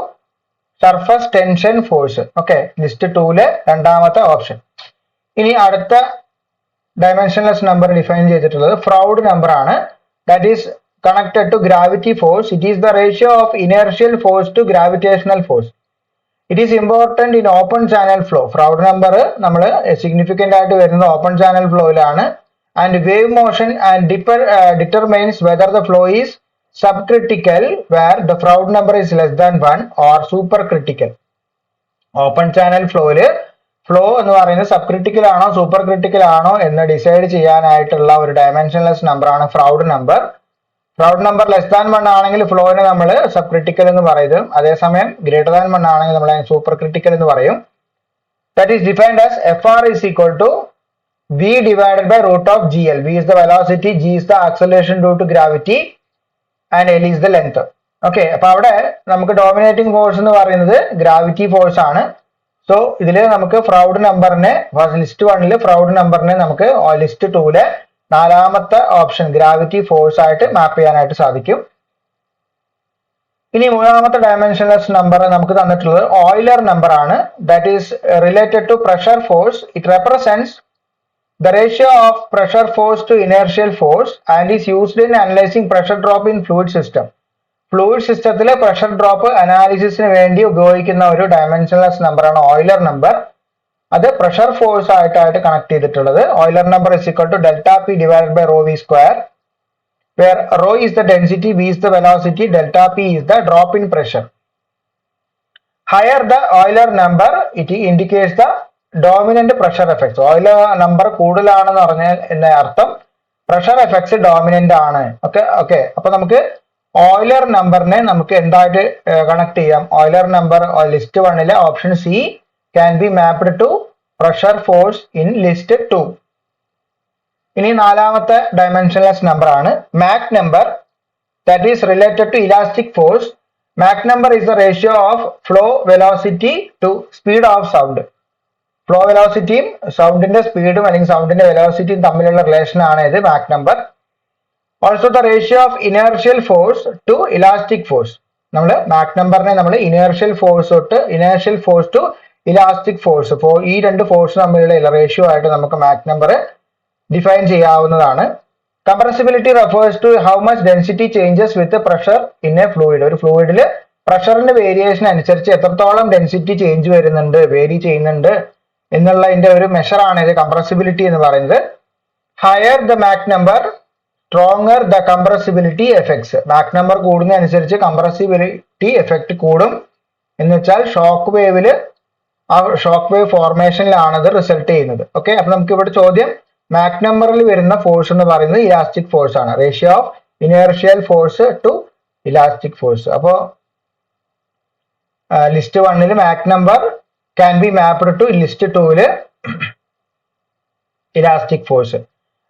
surface tension force. Okay, list 2 രണ്ടാമത്തെ ഓപ്ഷൻ. ഇനി അടുത്ത ഡയമെൻഷൻലെസ് നമ്പർ ഡിഫൈൻ ചെയ്തിട്ടുള്ളത് ഫ്രൗഡ് നമ്പർ ആണ്. That is connected to gravity force. It is the ratio of inertial force to gravitational force. It is important in open channel flow. Froude number നമ്മൾ significant ആയിട്ട് വരുന്നത് open channel ഫ്ലോയിലാണ്. And wave motion and determines whether the flow is subcritical where the Froude number is less than 1 or supercritical. Open channel ഫ്ലോയില് flow എന്ന് പറയുന്നത് subcritical ആണോ supercritical ആണോ എന്ന് decide ചെയ്യാനായിട്ടുള്ള ഒരു dimensionless number ആണ് Froude number. Froude number less than 1 ആണെങ്കിൽ ഫ്ലോയിനെ നമ്മൾ സബ് ക്രിട്ടിക്കൽ എന്ന് പറയും. അതേസമയം ഗ്രേറ്റർ ദാൻ 1 ആണെങ്കിൽ നമ്മൾ സൂപ്പർ ക്രിട്ടിക്കൽ എന്ന് പറയും. That is defined as FR is equal to V divided by root of GL. V is the velocity, G is the acceleration due to gravity and L is the length. Okay, അപ്പൊ അവിടെ നമുക്ക് dominating force എന്ന് പറയുന്നത് gravity force ആണ്. So ഇതില് നമുക്ക് ഫ്രൗഡ് നമ്പറിനെ list 1 ഫ്രൗഡ് നമ്പറിനെ നമുക്ക് ലിസ്റ്റ് 2 നാലാമത്തെ ഓപ്ഷൻ ഗ്രാവിറ്റി ഫോഴ്സ് ആയിട്ട് മാപ്പ് ചെയ്യാനായിട്ട് സാധിക്കും. ഇനി മൂന്നാമത്തെ ഡയമെൻഷൻലെസ് നമ്പർ നമുക്ക് തന്നിട്ടുള്ളത് ഓയിലർ നമ്പർ ആണ്. That is related to pressure force. It represents the ratio of pressure force to inertial force and is used in analysing pressure drop in fluid system. Fluid സിസ്റ്റത്തിലെ pressure drop അനാലിസിസിന് വേണ്ടി ഉപയോഗിക്കുന്ന ഒരു dimensionless നമ്പറാണ് Euler number. അത് pressure force ആയിട്ടായിട്ട് connect ചെയ്തിട്ടുള്ളത്. Euler number is equal to delta P divided by rho V square, where rho is the density, V is the velocity, delta P is the drop in pressure. Higher the Euler number it indicates the dominant pressure effects. Euler number കൂടുതലാണെന്ന് പറഞ്ഞാൽ എന്ന അർത്ഥം pressure effects dominant ആണ്. Okay, അപ്പൊ നമുക്ക് Euler നമ്പറിനെ നമുക്ക് എന്തായിട്ട് കണക്ട് ചെയ്യാം? Euler number list 1 option C can be mapped to pressure force in list 2. ഇനി നാലാമത്തെ ഡയമെൻഷൻലെസ് നമ്പർ ആണ് Mach number. That is related to elastic force. Mach number is the ratio of flow velocity to speed of sound. Flow വെലോസിറ്റിയും സൗണ്ടിന്റെ സ്പീഡും അല്ലെങ്കിൽ സൗണ്ടിന്റെ വെലോസിറ്റിയും തമ്മിലുള്ള റിലേഷൻ ആണ് ഇത് Mach number. Also the ratio of inertial force to elastic force. നമ്മൾ മാക് നമ്പറിനെ നമ്മൾ inertial force to elastic force, ഈ രണ്ട് ഫോഴ്സ് തമ്മിലുള്ള റേഷ്യോ ആയിട്ട് നമുക്ക് മാക് നമ്പർ ഡിഫൈൻ ചെയ്യാവുന്നതാണ്. Compressibility refers to how much density changes with pressure in a fluid. ഒരു ഫ്ലൂയിഡിൽ പ്രഷറിന്റെ വേരിയേഷൻ അനുസരിച്ച് എത്രത്തോളം ഡെൻസിറ്റി ചേഞ്ച് വരുന്നുണ്ട്, വേരി ചെയ്യുന്നുണ്ട് എന്നുള്ളതിന്റെ ഒരു മെഷർ ആണ് ഇത് കംപ്രസിബിലിറ്റി എന്ന് പറയുന്നത്. Higher the Mach number stronger the compressibility effects. Mach number കൂടുന്നതനുസരിച്ച് കംപ്രസിബിലിറ്റി എഫക്ട് കൂടും. എന്ന് വെച്ചാൽ ഷോക്ക് വേവില് ആ ഷോക്ക് വേവ് ഫോർമേഷനിലാണ് അത് റിസൾട്ട് ചെയ്യുന്നത്. ഓക്കെ, അപ്പൊ നമുക്ക് ഇവിടെ ചോദ്യം മാക് നമ്പറിൽ വരുന്ന ഫോഴ്സ് എന്ന് പറയുന്നത് ഇലാസ്റ്റിക് ഫോഴ്സ് ആണ്. Ratio of inertial force to elastic force. അപ്പോ list 1 Mach number can be mapped to list 2 elastic force.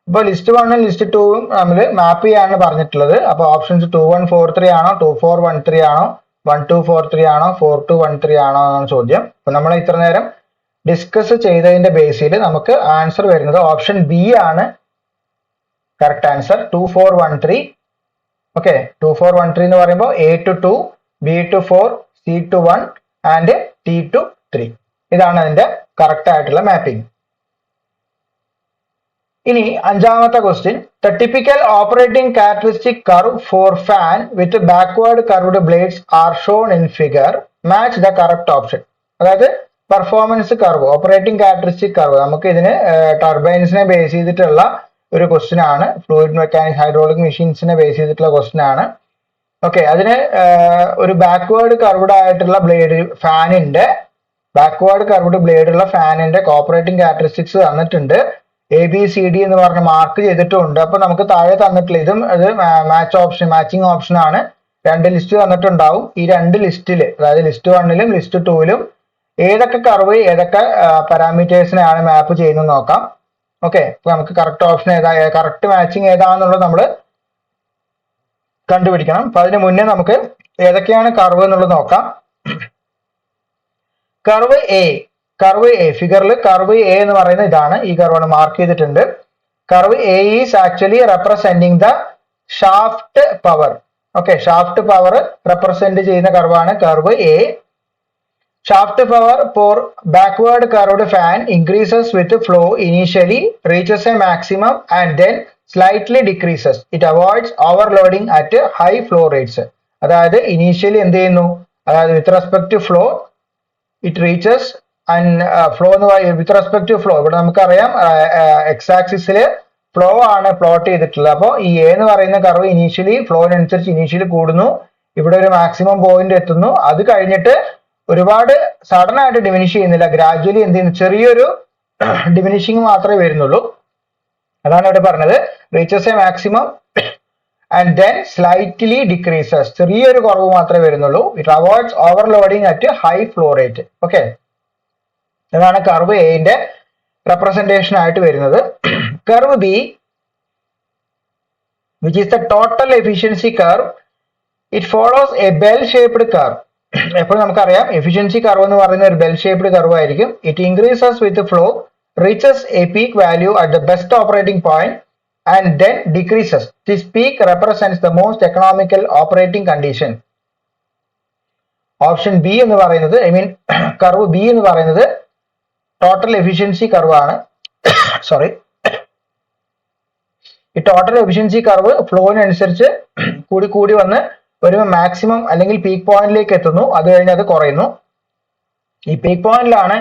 അപ്പോൾ ലിസ്റ്റ് 1 ലിസ്റ്റ് 2 നമ്മൾ മാപ്പ് ചെയ്യാനാണ് പറഞ്ഞിട്ടുള്ളത്. അപ്പോൾ ഓപ്ഷൻസ് 2143 ആണോ, 2413 ആണോ, 1243 ആണോ, 4213 ആണോ എന്നാണ് ചോദ്യം. അപ്പൊ നമ്മൾ ഇത്ര നേരം ഡിസ്കസ് ചെയ്തതിന്റെ ബേസിൽ നമുക്ക് ആൻസർ വരുന്നത് ഓപ്ഷൻ ബി ആണ് കറക്റ്റ് ആൻസർ, 2413. ഓക്കെ, 2413 എന്ന് പറയുമ്പോൾ A to 2, B to 4, C to 1 and T to 3. ഇതാണ് അതിന്റെ കറക്റ്റ് ആയിട്ടുള്ള മാപ്പിംഗ്. ഇനി അഞ്ചാമത്തെ question, the typical operating characteristic curve for fan with backward curved blades are shown in figure, match the correct option. അതായത് performance curve, operating characteristic curve, നമുക്ക് ഇതിന് ടർബൈൻസിനെ base ചെയ്തിട്ടുള്ള ഒരു ക്വസ്റ്റ്യൻ ആണ്. ഫ്ലൂയിഡ് മെക്കാനിക്സ് ഹൈഡ്രോളിക് മെഷീൻസിനെ ബേസ് ചെയ്തിട്ടുള്ള question ആണ്. ഓക്കെ, അതിന് ഒരു ബാക്ക്വേർഡ് കർവ്ഡ് ആയിട്ടുള്ള ബ്ലേഡ് ഫാനിന്റെ ബാക്ക്വേർഡ് കർവ്ഡ് ബ്ലേഡ് ഉള്ള ഫാനിന്റെ ഓപ്പറേറ്റിംഗ് ക്യാരക്ടറിസ്റ്റിക്സ് തന്നിട്ടുണ്ട്. ABCD എന്ന് പറഞ്ഞ് മാർക്ക് ചെയ്തിട്ടുണ്ട്. അപ്പൊ നമുക്ക് താഴെ തന്നിട്ടില്ല, ഇതും അത് മാച്ചിങ് ഓപ്ഷൻ ആണ്. 2 ലിസ്റ്റ് തന്നിട്ടുണ്ടാവും. ഈ 2 ലിസ്റ്റിൽ, അതായത് ലിസ്റ്റ് 1ലും ലിസ്റ്റ് 2ലും ഏതൊക്കെ കർവ് ഏതൊക്കെ പാരാമീറ്റേഴ്സിനെയാണ് മാപ്പ് ചെയ്യുന്നത് നോക്കാം. ഓക്കെ, അപ്പൊ നമുക്ക് കറക്റ്റ് ഓപ്ഷൻ ഏതാ, കറക്റ്റ് മാച്ചിങ് ഏതാണെന്നുള്ളത് നമ്മൾ കണ്ടുപിടിക്കണം. അപ്പൊ അതിന് മുന്നേ നമുക്ക് ഏതൊക്കെയാണ് കർവ് എന്നുള്ളത് നോക്കാം. കർവ് എ ഫിഗറിൽ കർവ് എ എന്ന് പറയുന്നത് ഇതാണ്. ഈ കർവാണ് മാർക്ക് ചെയ്തിട്ടുണ്ട്. Curve A is actually representing the shaft power. Okay, shaft power represent ചെയ്യുന്ന കർവാണ് curve A. Shaft power for backward curved fan increases with flow initially, reaches a maximum and then slightly decreases. It avoids overloading at high flow rates. അതായത് initially എന്ത് ചെയ്യുന്നു, അതായത് with respect to flow it reaches and flow എന്ന് പറയുന്നത് വിത്ത് respect to flow. ഇവിടെ നമുക്കറിയാം X ആക്സിസിൽ flow ആണ് പ്ലോട്ട് ചെയ്തിട്ടുള്ളത്. അപ്പോൾ ഈ എ എന്ന് പറയുന്ന കർവ് ഇനീഷ്യലി ഫ്ലോവിനനുസരിച്ച് ഇനീഷ്യലി കൂടുന്നു, ഇവിടെ ഒരു മാക്സിമം പോയിന്റ് എത്തുന്നു. അത് കഴിഞ്ഞിട്ട് ഒരുപാട് സഡൻ ആയിട്ട് ഡിമിനിഷ് ചെയ്യുന്നില്ല, ഗ്രാജുവലി എന്ത് ചെയ്യുന്നു, ചെറിയൊരു ഡിമിനിഷിങ് മാത്രമേ വരുന്നുള്ളൂ. അതാണ് ഇവിടെ പറഞ്ഞത്. Reaches a maximum and then slightly decreases. ചെറിയൊരു കുറവ് മാത്രമേ വരുന്നുള്ളൂ. It avoids overloading at high flow rate. Okay, ഇതാണ് കർവ് എന്റെ റെപ്രസെന്റേഷൻ ആയിട്ട് വരുന്നത്. Curve B, which is the total efficiency curve. It follows A bell shaped curve. എപ്പോഴും നമുക്കറിയാം എഫിഷ്യൻസി കർവ് എന്ന് പറയുന്ന ഒരു ബെൽ ഷേപ്ഡ് കർവ് ആയിരിക്കും. It increases with flow, reaches A peak value at the best operating point and then decreases. This peak represents the most economical operating condition. Option B എന്ന് പറയുന്നത്, curve B എന്ന് പറയുന്നത് total efficiency curve ആണ്. Sorry, ഈ total efficiency curve ഫ്ലോവിനനുസരിച്ച് കൂടി കൂടി വന്ന് ഒരു മാക്സിമം അല്ലെങ്കിൽ പീക്ക് പോയിന്റിലേക്ക് എത്തുന്നു. അത് കഴിഞ്ഞ് അത് കുറയുന്നു. ഈ പീക്ക് പോയിന്റിലാണ്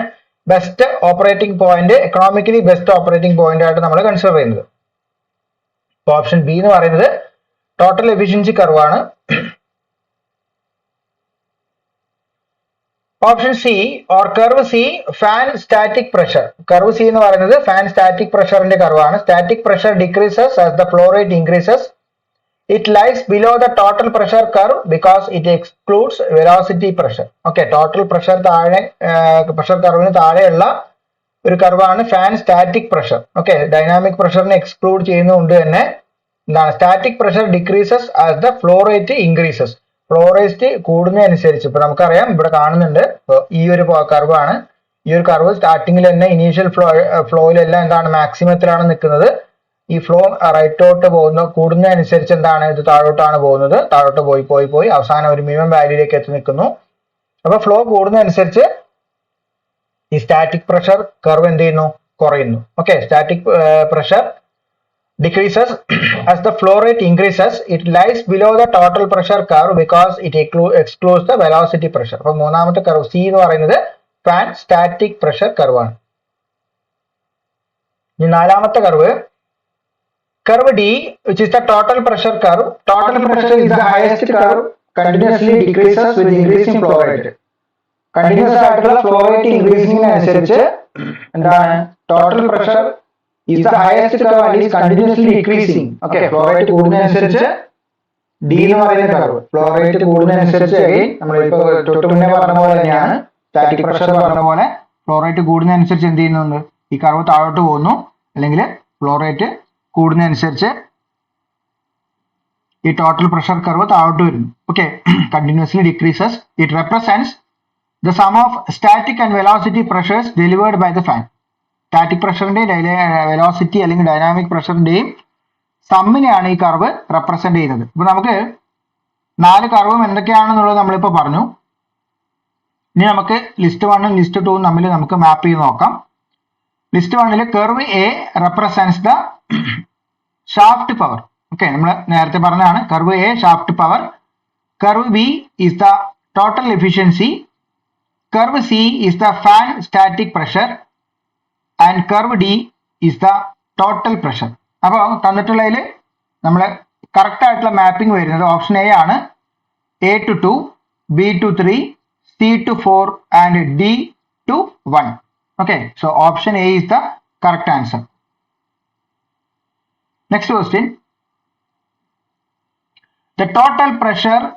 best operating point, economically best operating point ആയിട്ട് നമ്മൾ കൺസിഡർ ചെയ്യുന്നത്. ഓപ്ഷൻ ബി എന്ന് പറയുന്നത് ടോട്ടൽ എഫിഷ്യൻസി കർവാണ്. Option C or curve C, fan static pressure. Curve C എന്ന് പറയുന്നത് ഫാൻ സ്റ്റാറ്റിക് പ്രഷറിന്റെ കർവാണ്. Static pressure decreases as the flow rate increases. It lies below the total pressure curve because it excludes velocity pressure. Okay, total pressure താഴെ, pressure കർവിന് താഴെയുള്ള ഒരു കർവാണ് fan static pressure. Okay, dynamic പ്രഷറിനെ exclude ചെയ്യുന്നതുകൊണ്ട് തന്നെ എന്താണ്, static pressure decreases as the flow rate increases. Flow rate കൂടുന്നതനുസരിച്ച്, ഇപ്പൊ നമുക്കറിയാം ഇവിടെ കാണുന്നുണ്ട്, ഈ ഒരു കർവാണ്. ഈ ഒരു കർവ് സ്റ്റാർട്ടിങ്ങിൽ തന്നെ ഇനീഷ്യൽ ഫ്ലോയിലെല്ലാം എന്താണ്, മാക്സിമത്തിലാണ് നിൽക്കുന്നത്. ഈ ഫ്ലോ റൈറ്റോട്ട് കൂടുന്നതനുസരിച്ച് എന്താണ്, ഇത് താഴോട്ടാണ് പോകുന്നത്. താഴോട്ട് പോയി അവസാനം ഒരു മിനിമം വാല്യൂയിലേക്ക് എത്തി നിൽക്കുന്നു. അപ്പൊ ഫ്ലോ കൂടുന്നതനുസരിച്ച് ഈ സ്റ്റാറ്റിക് പ്രഷർ കർവ് എന്ത് ചെയ്യുന്നു, കുറയുന്നു. Okay, static pressure decreases as the flow rate increases. It lies below the total pressure curve because it excludes the velocity pressure. അപ്പോൾ മൂന്നാമത്തെ കർവ് സി എന്ന് പറയുന്നത് ഫാൻ സ്റ്റാറ്റിക് പ്രഷർ കർവാണ്. ഇനി നാലാമത്തെ curve, curve D, which is the total pressure curve. Total pressure is the highest curve, continuously decreases with increasing flow rate. Continuous ആയിട്ടുള്ള flow rate ഇൻക്രീസിംഗിനനുസരിച്ച് എന്താണ്, total pressure is the highest curve and is continuously decreasing. Okay, flow rate കൂടുന്നതനുസരിച്ച് D എന്ന് പറയുന്ന curve, flow rate കൂടുന്നതനുസരിച്ച് നമ്മളിപ്പോ തൊട്ട് മുന്നേ പറഞ്ഞ പോലെ തന്നെയാണ്, സ്റ്റാറ്റിക് പ്രഷർ പറഞ്ഞ പോലെ ഫ്ലോ റേറ്റ് കൂടുന്നതനുസരിച്ച് എന്ത് ചെയ്യുന്നുണ്ട്, ഈ കർവ് താഴോട്ട് പോകുന്നു. അല്ലെങ്കിൽ ഫ്ലോ റേറ്റ് കൂടുന്നതനുസരിച്ച് ഈ ടോട്ടൽ പ്രഷർ കർവ് താഴോട്ട് വരുന്നു. Okay, continuously decreases. It represents the sum of static and velocity pressures delivered by the fan. Static പ്രഷറിന്റെ വെലോസിറ്റി അല്ലെങ്കിൽ ഡൈനാമിക് പ്രഷറിന്റെയും സമ്മിനെയാണ് ഈ കർവ് റെപ്രസെന്റ് ചെയ്യുന്നത്. ഇപ്പൊ നമുക്ക് 4 കർവും എന്തൊക്കെയാണെന്നുള്ളത് നമ്മളിപ്പോ പറഞ്ഞു. ഇനി നമുക്ക് ലിസ്റ്റ് 1ഉം ലിസ്റ്റ് 2ഉം തമ്മിൽ നമുക്ക് മാപ്പ് ചെയ്ത് നോക്കാം. ലിസ്റ്റ് 1ൽ curve A represents the shaft power. Okay, നമ്മൾ നേരത്തെ പറഞ്ഞതാണ് curve A shaft power. Curve B is the total efficiency. Curve C is the fan static pressure and curve D is the total pressure. അപ്പോൾ തന്നിട്ടുള്ളതിൽ നമ്മൾ correct ആയിട്ടുള്ള mapping വരുന്നത് option A ആണ്. A to 2, B to 3, C to 4 and D to 1. Okay, so option A is the correct answer. Next question. The total pressure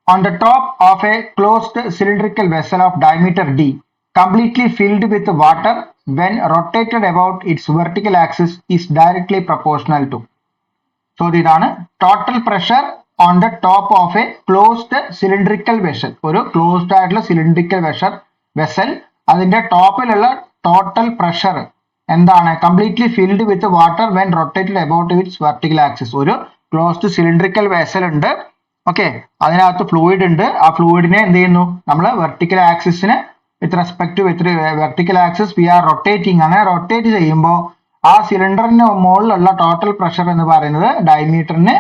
on the top of a closed cylindrical vessel of diameter D completely filled with water when rotated about its vertical axis is directly proportional to. So ഇതാണ് total pressure on the top of a closed cylindrical vessel. ഒരു closed ആയിട്ടുള്ള cylindrical vessel അതിന്റെ ടോപ്പിലുള്ള total pressure എന്താണ്? Completely filled with water when rotated about its vertical axis. ഒരു closed cylindrical vessel ഉണ്ട്. Okay, അതിനകത്ത് fluid ഉണ്ട്. ആ ഫ്ലൂയിഡിനെ എന്ത് ചെയ്യുന്നു? നമ്മൾ വെർട്ടിക്കൽ ആക്സിസിന് with respect to vertical axis we are rotating. അങ്ങനെ റൊട്ടേറ്റ് ചെയ്യുമ്പോൾ ആ സിലിണ്ടറിന് മുകളിലുള്ള ടോട്ടൽ പ്രഷർ എന്ന് പറയുന്നത് ഡയമീറ്ററിന്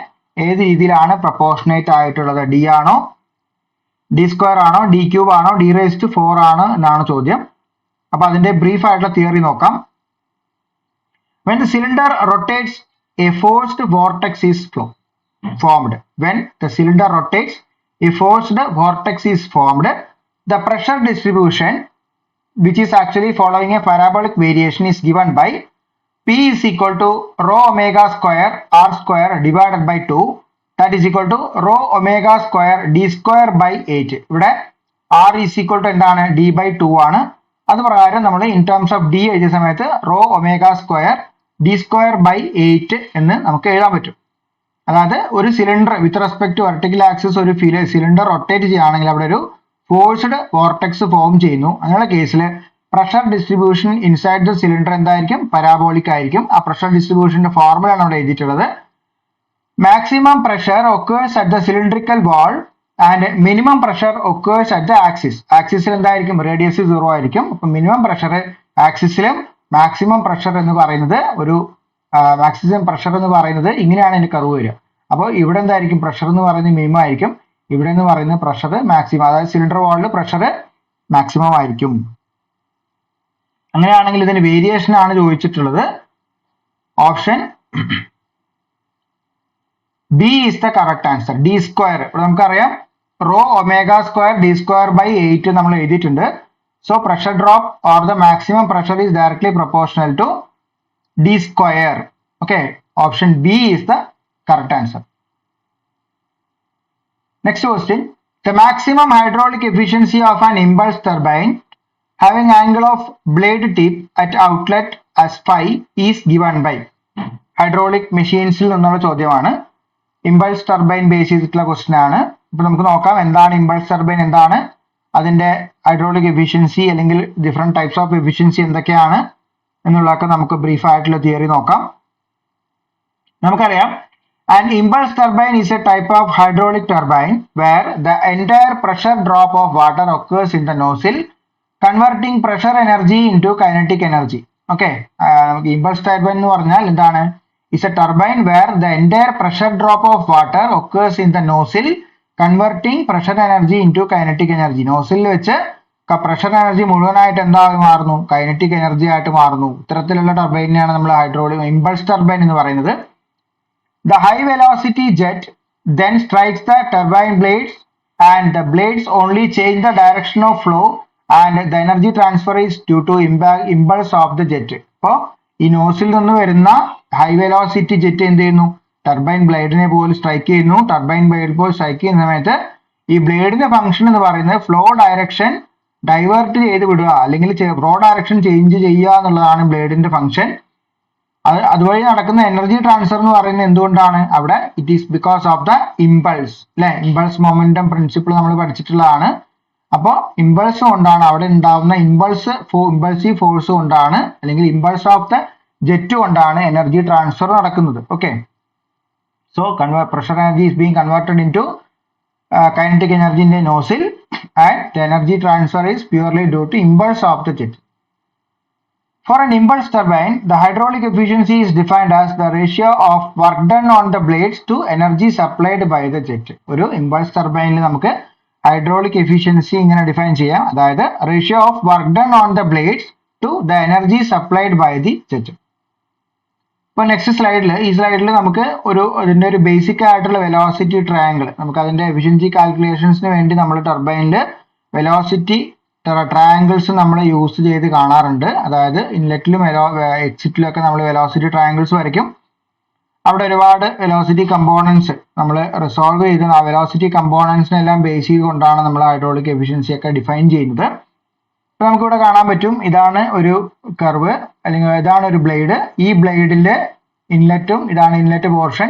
ഏത് രീതിയിലാണ് പ്രൊപ്പോർഷനേറ്റ് ആയിട്ടുള്ളത്? ഡി ആണോ, ഡി സ്ക്വയർ ആണോ, ഡി ക്യൂബ് ആണോ, ഡി റേസ് ടു 4 ആണ് എന്നാണ് ചോദ്യം. അപ്പൊ അതിന്റെ ബ്രീഫ് ആയിട്ടുള്ള തിയറി നോക്കാം. When the cylinder rotates, a forced vortex is formed. When the cylinder rotates, a forced vortex is formed. The pressure distribution, which is actually following a parabolic variation, is given by P is equal to rho omega square r square divided by 2. That is equal to rho omega square d square by 8. ഇവിടെ r is equal to എന്താണ്? d by 2 ആണ്. അത് പ്രകാരം നമ്മൾ in terms of d എഴുതിയ സമയത്ത് rho omega square d square by 8 എന്ന് നമുക്ക് എഴുതാൻ പറ്റും. അതായത് ഒരു cylinder with respect to vertical axis ഒരു സിലിണ്ടർ റൊട്ടേറ്റ് ചെയ്യുകയാണെങ്കിൽ അവിടെ ഒരു ഫോഴ്സ്ഡ് വോർട്ടെക്സ് ഫോം ചെയ്യുന്നു. അങ്ങനെയുള്ള കേസിൽ pressure distribution inside the cylinder എന്തായിരിക്കും? പരാബോളിക് ആയിരിക്കും. ആ പ്രഷർ ഡിസ്ട്രിബ്യൂഷന്റെ ഫോർമുലയാണ് അവിടെ എഴുതിയിട്ടുള്ളത്. Maximum pressure occurs at the cylindrical wall and minimum pressure occurs at the axis. ആക്സിസിൽ എന്തായിരിക്കും? റേഡിയസ് 0 ആയിരിക്കും. അപ്പൊ മിനിമം പ്രഷർ ആക്സിസിലും മാക്സിമം പ്രഷർ എന്ന് പറയുന്നത് ഇങ്ങനെയാണ് ഇതിന്റെ കർവ് വരിക. അപ്പോൾ ഇവിടെ എന്തായിരിക്കും? പ്രഷർ എന്ന് പറയുന്നത് മിനിമം ആയിരിക്കും. ഇവിടെ എന്ന് പറയുന്നത് പ്രഷർ മാക്സിമം, അതായത് സിലിണ്ടർ വാളിൽ പ്രഷർ മാക്സിമം ആയിരിക്കും. അങ്ങനെയാണെങ്കിൽ ഇതിന്റെ വേരിയേഷൻ ആണ് ചോദിച്ചിട്ടുള്ളത്. Option B is the correct answer. D square ഇവിടെ നമുക്കറിയാം rho omega square D square by 8 നമ്മൾ എഴുതിയിട്ടുണ്ട്. So pressure drop or the maximum pressure is directly proportional to d square. Okay, option B is the correct answer. Next question. The maximum hydraulic efficiency of an impulse turbine having angle of blade tip at outlet as phi is given by. Hydraulic machines ൽ നിന്നുള്ള ചോദ്യമാണ്. Impulse turbine base ചെയ്തിട്ടുള്ള question ആണ്. ഇപ്പൊ നമുക്ക് നോക്കാം എന്താണ് impulse turbine, എന്താണ് അതിന്റെ ഹൈഡ്രോളിക് എഫിഷ്യൻസി അല്ലെങ്കിൽ ഡിഫറെന്റ് ടൈപ്സ് ഓഫ് എഫിഷ്യൻസി എന്തൊക്കെയാണ് എന്നുള്ളതൊക്കെ നമുക്ക് ബ്രീഫ് ആയിട്ടുള്ള തിയറി നോക്കാം. നമുക്കറിയാം an impulse turbine is a type of hydraulic turbine where the entire pressure drop of water occurs in the nozzle, converting pressure energy into kinetic energy. Okay, impulse turbine എന്ന് പറഞ്ഞാൽ എന്താണ്? is a turbine where the entire pressure drop of water occurs in the nozzle, converting pressure energy into kinetic energy. നോസിലിൽ വെച്ച് pressure energy മുഴുവനായിട്ട് എന്തായി മാറുന്നു? Kinetic energy ആയിട്ട് മാറുന്നു. ഇത്തരത്തിലുള്ള ടർബൈനെയാണ് നമ്മൾ ഹൈഡ്രോളിക് ഇമ്പൾസ് ടർബൈൻ എന്ന് പറയുന്നത്. The high velocity jet then strikes the turbine blades and the blades only change the direction of flow and the energy transfer is due to impulse of the jet. അപ്പോൾ ഈ nozzle നിന്ന് വരുന്ന high velocity jet എന്ത് ചെയ്യുന്നു? Turbine ബ്ലേഡിനെ പോലും strike ചെയ്യുന്നു. Turbine blade പോലും strike ചെയ്യുന്ന സമയത്ത് ഈ ബ്ലേഡിന്റെ ഫംഗ്ഷൻ എന്ന് പറയുന്നത് ഫ്ലോ ഡയറക്ഷൻ ഡൈവേർട്ട് ചെയ്ത് വിടുക അല്ലെങ്കിൽ ഫ്ലോ ഡയറക്ഷൻ ചേഞ്ച് ചെയ്യുക എന്നുള്ളതാണ് ബ്ലേഡിന്റെ ഫംഗ്ഷൻ. അതുവഴി നടക്കുന്ന എനർജി ട്രാൻസ്ഫർ എന്ന് പറയുന്നത് എന്തുകൊണ്ടാണ്? അവിടെ it is because of the impulse, അല്ലെ? ഇമ്പൾസ് മൊമെന്റം പ്രിൻസിപ്പിൾ നമ്മൾ പഠിച്ചിട്ടുള്ളതാണ്. അപ്പോൾ ഇമ്പൾസ് കൊണ്ടാണ് അവിടെ ഉണ്ടാവുന്ന ഇമ്പൾസീവ് ഫോഴ്സ് കൊണ്ടാണ് അല്ലെങ്കിൽ ഇമ്പൾസ് ഓഫ് ദ ജെറ്റ് കൊണ്ടാണ് എനർജി ട്രാൻസ്ഫർ നടക്കുന്നത്. Okay, so pressure energy is being converted into kinetic energy in the nozzle and the energy transfer is purely due to impulse of the jet. For an impulse turbine, the hydraulic efficiency is defined as the ratio of work done on the blades to energy supplied by the jet. ഒരു impulse turbine ൽ നമുക്ക് hydraulic efficiency ഇങ്ങനെ define ചെയ്യാം. അതായത് ratio of work done on the blades to the energy supplied by the jet. ഇപ്പോൾ next സ്ലൈഡിൽ ഈ സ്ലൈഡിൽ നമുക്ക് ഇതിന്റെ ഒരു ബേസിക് ആയിട്ടുള്ള വെലോസിറ്റി ട്രയാങ്കിൾ നമുക്ക് അതിന്റെ എഫിഷ്യൻസി കാൽക്കുലേഷൻസിന് വേണ്ടി നമ്മൾ ടർബൈനിൽ വെലോസിറ്റി ട്രയാങ്കിൾസ് നമ്മൾ യൂസ് ചെയ്ത് കാണാറുണ്ട്. അതായത് ഇൻലെറ്റിലും എക്സിറ്റിലും ഒക്കെ നമ്മൾ വെലോസിറ്റി ട്രയാങ്കിൾസ് വരയ്ക്കും. അവിടെ ഒരുപാട് വെലോസിറ്റി കമ്പോണൻസ് നമ്മൾ റിസോൾവ് ചെയ്ത് ആ വെലോസിറ്റി കമ്പോണൻസിനെല്ലാം ബേസ് ചെയ്തുകൊണ്ടാണ് നമ്മൾ ഹൈഡ്രോളിക് എഫിഷ്യൻസി ഒക്കെ ഡിഫൈൻ ചെയ്യുന്നത്. ഇപ്പൊ നമുക്കിവിടെ കാണാൻ പറ്റും, ഇതാണ് ഒരു കർവ് അല്ലെങ്കിൽ ഇതാണ് ഒരു ബ്ലേഡ്. ഈ ബ്ലേഡിന്റെ ഇൻലെറ്റും ഇതാണ് ഇൻലെറ്റ് പോർഷൻ,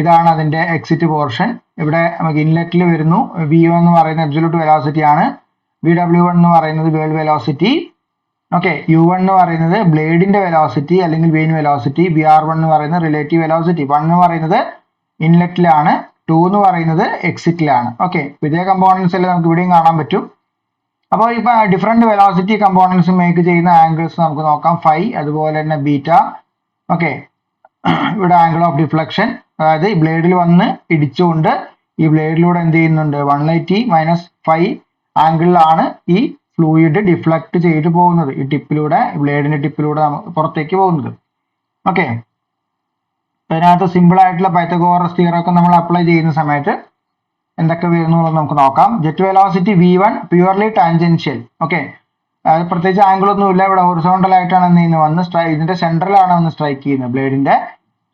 ഇതാണ് അതിന്റെ എക്സിറ്റ് പോർഷൻ. ഇവിടെ നമുക്ക് ഇൻലെറ്റിൽ വരുന്നു V1 എന്ന് പറയുന്ന അബ്സല്യൂട്ട് വെലോസിറ്റി ആണ്, VW1 എന്ന് പറയുന്നത് വേൾഡ് വെലോസിറ്റി. ഓക്കെ, U1 എന്ന് പറയുന്നത് ബ്ലേഡിന്റെ വെലോസിറ്റി അല്ലെങ്കിൽ വെയിൻ വെലോസിറ്റി, VR1 എന്ന് പറയുന്നത് റിലേറ്റീവ് വെലോസിറ്റി. 1 എന്ന് പറയുന്നത് ഇൻലെറ്റിലാണ്, 2 എന്ന് പറയുന്നത് എക്സിറ്റിലാണ്. ഓക്കെ, ഇതേ കമ്പോണൻസ് എല്ലാം നമുക്ക് ഇവിടെയും കാണാൻ പറ്റും. അപ്പോൾ ഇപ്പൊ ഡിഫറെന്റ് വെലോസിറ്റി കമ്പോണൻസ് മേക്ക് ചെയ്യുന്ന ആംഗിൾസ് നമുക്ക് നോക്കാം. ഫൈ, അതുപോലെ തന്നെ ബീറ്റ. ഓക്കെ, ഇവിടെ ആംഗിൾ ഓഫ് ഡിഫ്ലക്ഷൻ, അതായത് ഈ ബ്ലേഡിൽ വന്ന് ഇടിച്ചുകൊണ്ട് ഈ ബ്ലേഡിലൂടെ എന്ത് ചെയ്യുന്നുണ്ട്, 180 - 5 ആംഗിളിലാണ് ഈ ഫ്ലൂയിഡ് ഡിഫ്ലക്ട് ചെയ്ത് പോകുന്നത്, ഈ ടിപ്പിലൂടെ, ബ്ലേഡിന്റെ ടിപ്പിലൂടെ പുറത്തേക്ക് പോകുന്നത്. ഓക്കെ, അതിനകത്ത് സിമ്പിൾ ആയിട്ടുള്ള പൈത്തഗോറസ് തിയറം ഒക്കെ നമ്മൾ അപ്ലൈ ചെയ്യുന്ന സമയത്ത് എന്തൊക്കെ വരുന്നു നമുക്ക് നോക്കാം. Jet velocity V1 purely tangential. Okay, അതായത് പ്രത്യേകിച്ച് ആംഗിൾ ഒന്നുമില്ല, ഇവിടെ ഹൊറിസോണ്ടൽ ആയിട്ടാണ് എന്ത് വന്ന് ഇതിന്റെ സെന്ററിലാണ് വന്ന് സ്ട്രൈക്ക് ചെയ്യുന്നത് ബ്ലേഡിന്റെ.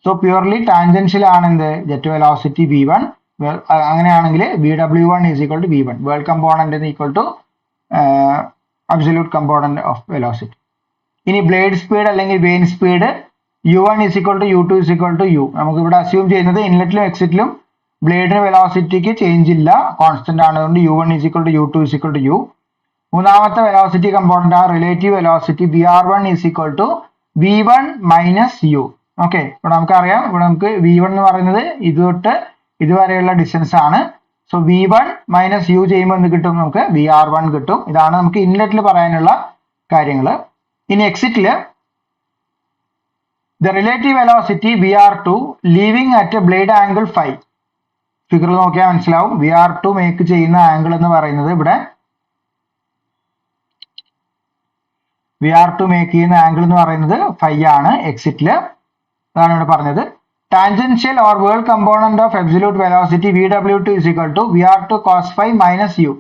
സോ പ്യുവർലി ടാൻജൻഷ്യൽ ആണ് എന്ത്, ജെറ്റ് വെലോസിറ്റി V1. അങ്ങനെയാണെങ്കിൽ VW1 = V1, world component equal to absolute component of velocity. ഇനി ബ്ലേഡ് സ്പീഡ് അല്ലെങ്കിൽ vane speed U1 = U2 = U. നമുക്ക് ഇവിടെ അസ്യൂം ചെയ്യുന്നത് ഇൻലെറ്റിലും എക്സിറ്റിലും ബ്ലേഡിന് വെലോസിറ്റിക്ക് ചേഞ്ച് ഇല്ല, കോൺസ്റ്റന്റ് ആണ്. അതുകൊണ്ട് U1 = U2 = U. മൂന്നാമത്തെ വെലോസിറ്റി കമ്പോണന്റ് ആ relative velocity VR1 = V1 - U. Okay, ഇവിടെ നമുക്കറിയാം, ഇവിടെ നമുക്ക് V1 എന്ന് പറയുന്നത് ഇത് തൊട്ട് ഇതുവരെയുള്ള ഡിസ്റ്റൻസ് ആണ്. സോ V1 - U ചെയ്യുമ്പോൾ എന്ത് കിട്ടും, നമുക്ക് VR1 കിട്ടും. ഇതാണ് നമുക്ക് ഇൻലെറ്റിൽ പറയാനുള്ള കാര്യങ്ങൾ. ഇനി എക്സിറ്റില് the relative velocity VR2 leaving at a blade angle phi. ഫിഗറിൽ നോക്കിയാൽ മനസ്സിലാവും, VR2 മേക്ക് ചെയ്യുന്ന ആംഗിൾ എന്ന് പറയുന്നത് ഇവിടെ VR2 മേക്ക് ചെയ്യുന്ന ആംഗിൾ എന്ന് പറയുന്നത് ഫൈ ആണ് എക്സിറ്റില്. അതാണ് ഇവിടെ പറഞ്ഞത്. Tangential or world component of absolute velocity VW2 = VR2 cos phi - U.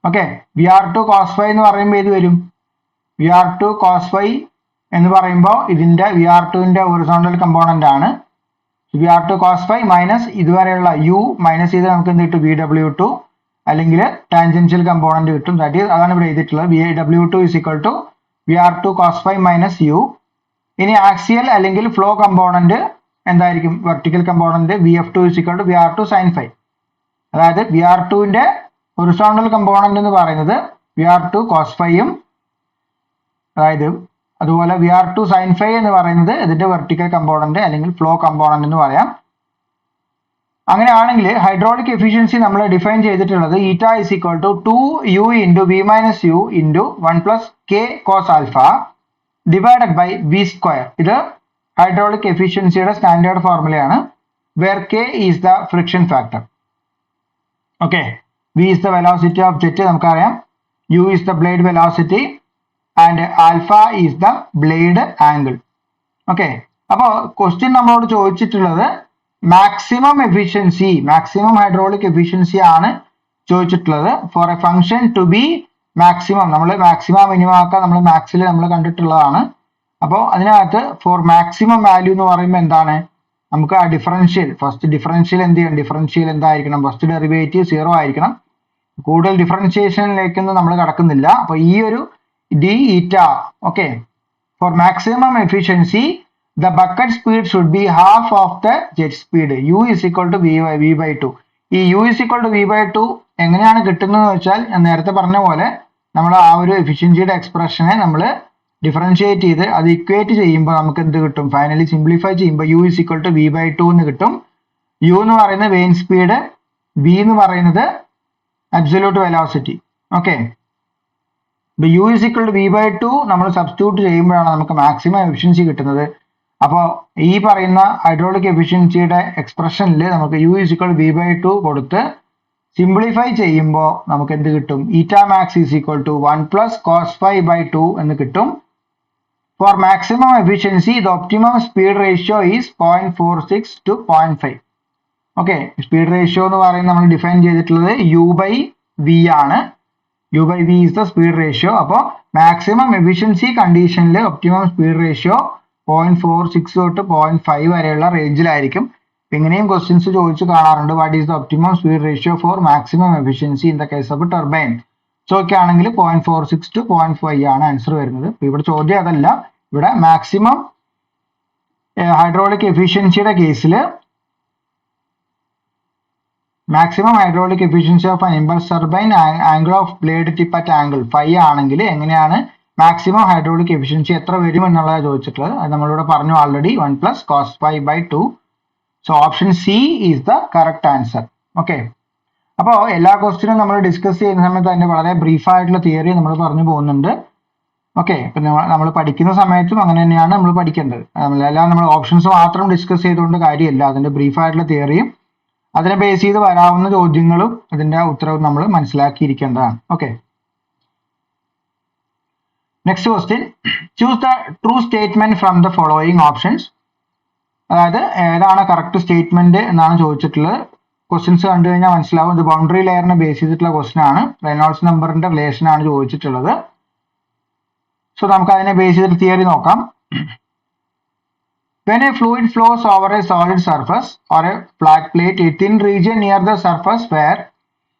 Okay, VR2 cos phi എന്ന് പറയുമ്പോൾ ഇത് വരും, VR2 cos phi എന്ന് പറയുമ്പോൾ ഇതിന്റെ VR2ന്റെ ഹൊറിസോണ്ടൽ കമ്പോണന്റ് ആണ്. VR2 cos phi മൈനസ് ഇതുവരെയുള്ള U മൈനസ് ചെയ്ത് നമുക്ക് എന്ത് കിട്ടും, VW2 അല്ലെങ്കിൽ ടാൻജൻഷ്യൽ കമ്പോണന്റ് കിട്ടും. അതാണ് ഇവിടെ എഴുതിയിട്ടുള്ളത്, VW2 = VR2 cos phi - U. ഇനി ആക്സിയൽ അല്ലെങ്കിൽ ഫ്ലോ കമ്പോണന്റ് എന്തായിരിക്കും, vertical component VF2 = VR2 sin phi. അതായത് VR2ന്റെ ഹൊറിസോണ്ടൽ കമ്പോണന്റ് എന്ന് പറയുന്നത് VR2 cos phi യും, അതായത് അതുപോലെ VR2 sin phi എന്ന് പറയുന്നത് ഇതിന്റെ വെർട്ടിക്കൽ കമ്പോണന്റ് അല്ലെങ്കിൽ ഫ്ലോ കമ്പോണന്റ് എന്ന് പറയാം. അങ്ങനെയാണെങ്കിൽ ഹൈഡ്രോളിക് എഫിഷ്യൻസി നമ്മൾ ഡിഫൈൻ ചെയ്തിട്ടുള്ളത് η = 2U × V - U × 1 + K cos alpha divided by V². ഇത് ഹൈഡ്രോളിക് എഫിഷ്യൻസിയുടെ സ്റ്റാൻഡേർഡ് ഫോർമുലയാണ്, where K is the friction factor. Okay, V is the velocity of jet നമുക്കറിയാം, U is the blade velocity and alpha is the blade angle. Okay, അപ്പോൾ question നമ്മളോട് ചോദിച്ചിട്ടുള്ളത് maximum efficiency, maximum hydraulic efficiency ആണ് ചോദിച്ചിട്ടുള്ളത്. For a function to be maximum, നമ്മൾ maximum minimum ആക്കാൻ നമ്മൾ മാക്സിൽ നമ്മൾ കണ്ടിട്ടുള്ളതാണ്. അപ്പോൾ അതിനകത്ത് ഫോർ മാക്സിമം വാല്യൂ എന്ന് പറയുമ്പോൾ എന്താണ്, നമുക്ക് ആ ഡിഫറൻഷ്യൽ, ഫസ്റ്റ് ഡിഫറൻഷ്യൽ എന്ത് ചെയ്യണം, ഡിഫറൻഷ്യൽ എന്തായിരിക്കണം, ഫസ്റ്റ് ഡെറിവേറ്റീവ് 0 ആയിരിക്കണം. കൂടുതൽ ഡിഫറൻഷിയേഷനിലേക്കൊന്നും നമ്മൾ കടക്കുന്നില്ല. അപ്പോൾ ഈ ഒരു d eta, okay, for maximum efficiency the bucket speed should be half of the jet speed. U = V/2. ഈ U = V/2 എങ്ങനെയാണ് കിട്ടുന്നത് വെച്ചാൽ ഞാൻ നേരത്തെ പറഞ്ഞ പോലെ നമ്മൾ ആ ഒരു എഫിഷ്യൻസിയുടെ എക്സ്പ്രഷനെ നമ്മൾ ഡിഫറൻഷിയേറ്റ് ചെയ്ത് അത് ഇക്വേറ്റ് ചെയ്യുമ്പോൾ നമുക്ക് എന്ത് കിട്ടും, ഫൈനലി സിംപ്ലിഫൈ ചെയ്യുമ്പോൾ U = V/2 എന്ന് കിട്ടും. U എന്ന് പറയുന്നത് വെയിൻ സ്പീഡ്, V എന്ന് പറയുന്നത് അബ്സല്യൂട്ട് വെലോസിറ്റി. ഓക്കെ, ഇപ്പൊ U = V/2 നമ്മൾ സബ്സ്റ്റിറ്റ്യൂട്ട് ചെയ്യുമ്പോഴാണ് നമുക്ക് മാക്സിമം എഫിഷ്യൻസി കിട്ടുന്നത്. അപ്പോൾ ഈ പറയുന്ന ഹൈഡ്രോളിക് എഫിഷ്യൻസിയുടെ എക്സ്പ്രഷനിൽ നമുക്ക് U = V/2 കൊടുത്ത് സിംപ്ലിഫൈ ചെയ്യുമ്പോൾ നമുക്ക് എന്ത് കിട്ടും, ηmax = 1 + cos phi/2 എന്ന് കിട്ടും. For maximum efficiency, the optimum speed ratio is 0.46 to 0.5. Okay, speed ratio എന്ന് പറയുന്നത് നമ്മൾ ഡിഫൈൻ ചെയ്തിട്ടുള്ളത് U/V ആണ്. U/V is the speed ratio. അപ്പോൾ മാക്സിമം എഫിഷ്യൻസി കണ്ടീഷനിൽ ഒപ്റ്റിമം സ്പീഡ് റേഷ്യോ 0.46 തൊട്ട് 0.5 വരെയുള്ള റേഞ്ചിലായിരിക്കും. ഇങ്ങനെയും ക്വസ്റ്റ്യൻസ് ചോദിച്ചു കാണാറുണ്ട്. What is the optimum speed ratio for maximum efficiency in the case of turbine? So ഒക്കെ ആണെങ്കിൽ 0.46 to 0.5 ആണ് ആൻസർ വരുന്നത്. ഇവിടെ ചോദ്യം അതല്ല, ഇവിടെ മാക്സിമം ഹൈഡ്രോളിക് എഫിഷ്യൻസിയുടെ കേസിൽ maximum hydraulic efficiency of an impulse turbine angle of blade tip at angle 5 ആണെങ്കിൽ എങ്ങനെയാണ് മാക്സിമം ഹൈഡ്രോളിക് എഫിഷ്യൻസി എത്ര വരും എന്നുള്ളതാണ് ചോദിച്ചിട്ടുള്ളത്. അത് നമ്മളിവിടെ പറഞ്ഞു already 1 + cos pi by 2. So option C is the correct answer. Okay, അപ്പോൾ എല്ലാ ക്വസ്റ്റ്യനും നമ്മൾ ഡിസ്കസ് ചെയ്യുന്ന സമയത്ത് അതിന്റെ വളരെ ബ്രീഫ് ആയിട്ടുള്ള തിയറി നമ്മൾ പറഞ്ഞു പോകുന്നുണ്ട്. ഓക്കെ, ഇപ്പം നമ്മൾ പഠിക്കുന്ന സമയത്തും അങ്ങനെ തന്നെയാണ് നമ്മൾ പഠിക്കേണ്ടത്. നമ്മളെല്ലാം നമ്മൾ ഓപ്ഷൻസ് മാത്രം ഡിസ്കസ് ചെയ്തുകൊണ്ട് കാര്യമില്ല. അതിന്റെ ബ്രീഫ് ആയിട്ടുള്ള തിയറിയും അതിനെ ബേസ് ചെയ്ത് വരാവുന്ന ചോദ്യങ്ങളും അതിന്റെ ഉത്തരവും നമ്മൾ മനസ്സിലാക്കിയിരിക്കേണ്ടതാണ്. Okay, next question, choose the true statement from the following options. അതായത് ഏതാണ് കറക്റ്റ് സ്റ്റേറ്റ്മെന്റ് എന്നാണ് ചോദിച്ചിട്ടുള്ളത്. ക്വസ്റ്റ്യൻസ് കണ്ടു കഴിഞ്ഞാൽ മനസ്സിലാവും ഇത് ബൗണ്ടറി ലെയറിനെ ബേസ് ചെയ്തിട്ടുള്ള ക്വസ്റ്റ്യൻ ആണ്. റെയ്നോൾഡ്സ് നമ്പറിന്റെ റിലേഷൻ ആണ് ചോദിച്ചിട്ടുള്ളത്. സോ നമുക്ക് അതിനെ ബേസ് ചെയ്തിട്ട് തിയറി നോക്കാം. When a fluid flows over a solid surface or a flat plate, a thin region near the surface where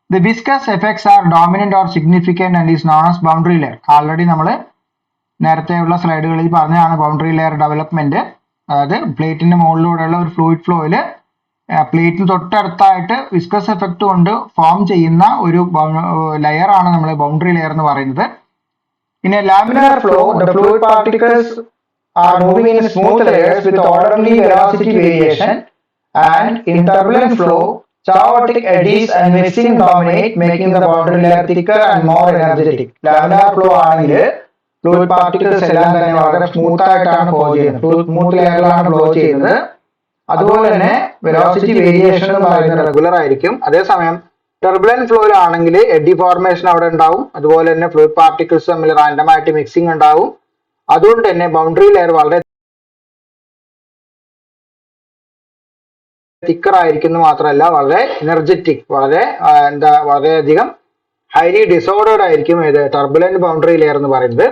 the viscous effects are dominant or significant and is known as boundary layer. Already നമ്മൾ നേരത്തെയുള്ള സ്ലൈഡുകളിൽ പറഞ്ഞതാണ് boundary layer development. അതായത് പ്ലേറ്റിന്റെ മുകളിലൂടെയുള്ള ഒരു fluid ഫ്ലോയിൽ പ്ലേറ്റിന് തൊട്ടടുത്തായിട്ട് വിസ്കസ് എഫക്ട് കൊണ്ട് ഫോം ചെയ്യുന്ന ഒരു ലെയർ ആണ് നമ്മൾ ബൗണ്ടറി ലെയർ എന്ന് പറയുന്നത്. In a laminar flow, the fluid particles are moving in smooth layers with orderly velocity variation, and in turbulent flow, chaotic eddies and mixing dominate, making the boundary layer thicker and more energetic. Laminar flow ആണെങ്കിൽ fluid particles എല്ലാം തന്നെ വളരെ smooth ആയിട്ടാണ് flow ചെയ്യുന്നത്, smooth ലെയറിലാണ് flow ചെയ്യുന്നത്. അതുപോലെ തന്നെ velocity variation എന്ന് പറയുന്നത് റെഗുലർ ആയിരിക്കും. അതേസമയം ടർബുലന്റ് ഫ്ലോയിലാണെങ്കിൽ എഡി ഫോർമേഷൻ അവിടെ ഉണ്ടാവും. അതുപോലെ തന്നെ ഫ്ലൂയിഡ് പാർട്ടിക്കിൾസ് തമ്മിൽ റാൻഡം ആയിട്ട് മിക്സിംഗ് ഉണ്ടാവും. അതുകൊണ്ട് തന്നെ ബൗണ്ടറി ലെയർ വളരെ തിക്കർ ആയിരിക്കുന്നു മാത്രമല്ല വളരെ എനർജറ്റിക്, വളരെയധികം ഹൈലി ഡിസോർഡേർഡ് ആയിരിക്കും ഇത് ടർബുലന്റ് ബൗണ്ടറി ലെയർ എന്ന് പറയുന്നത്.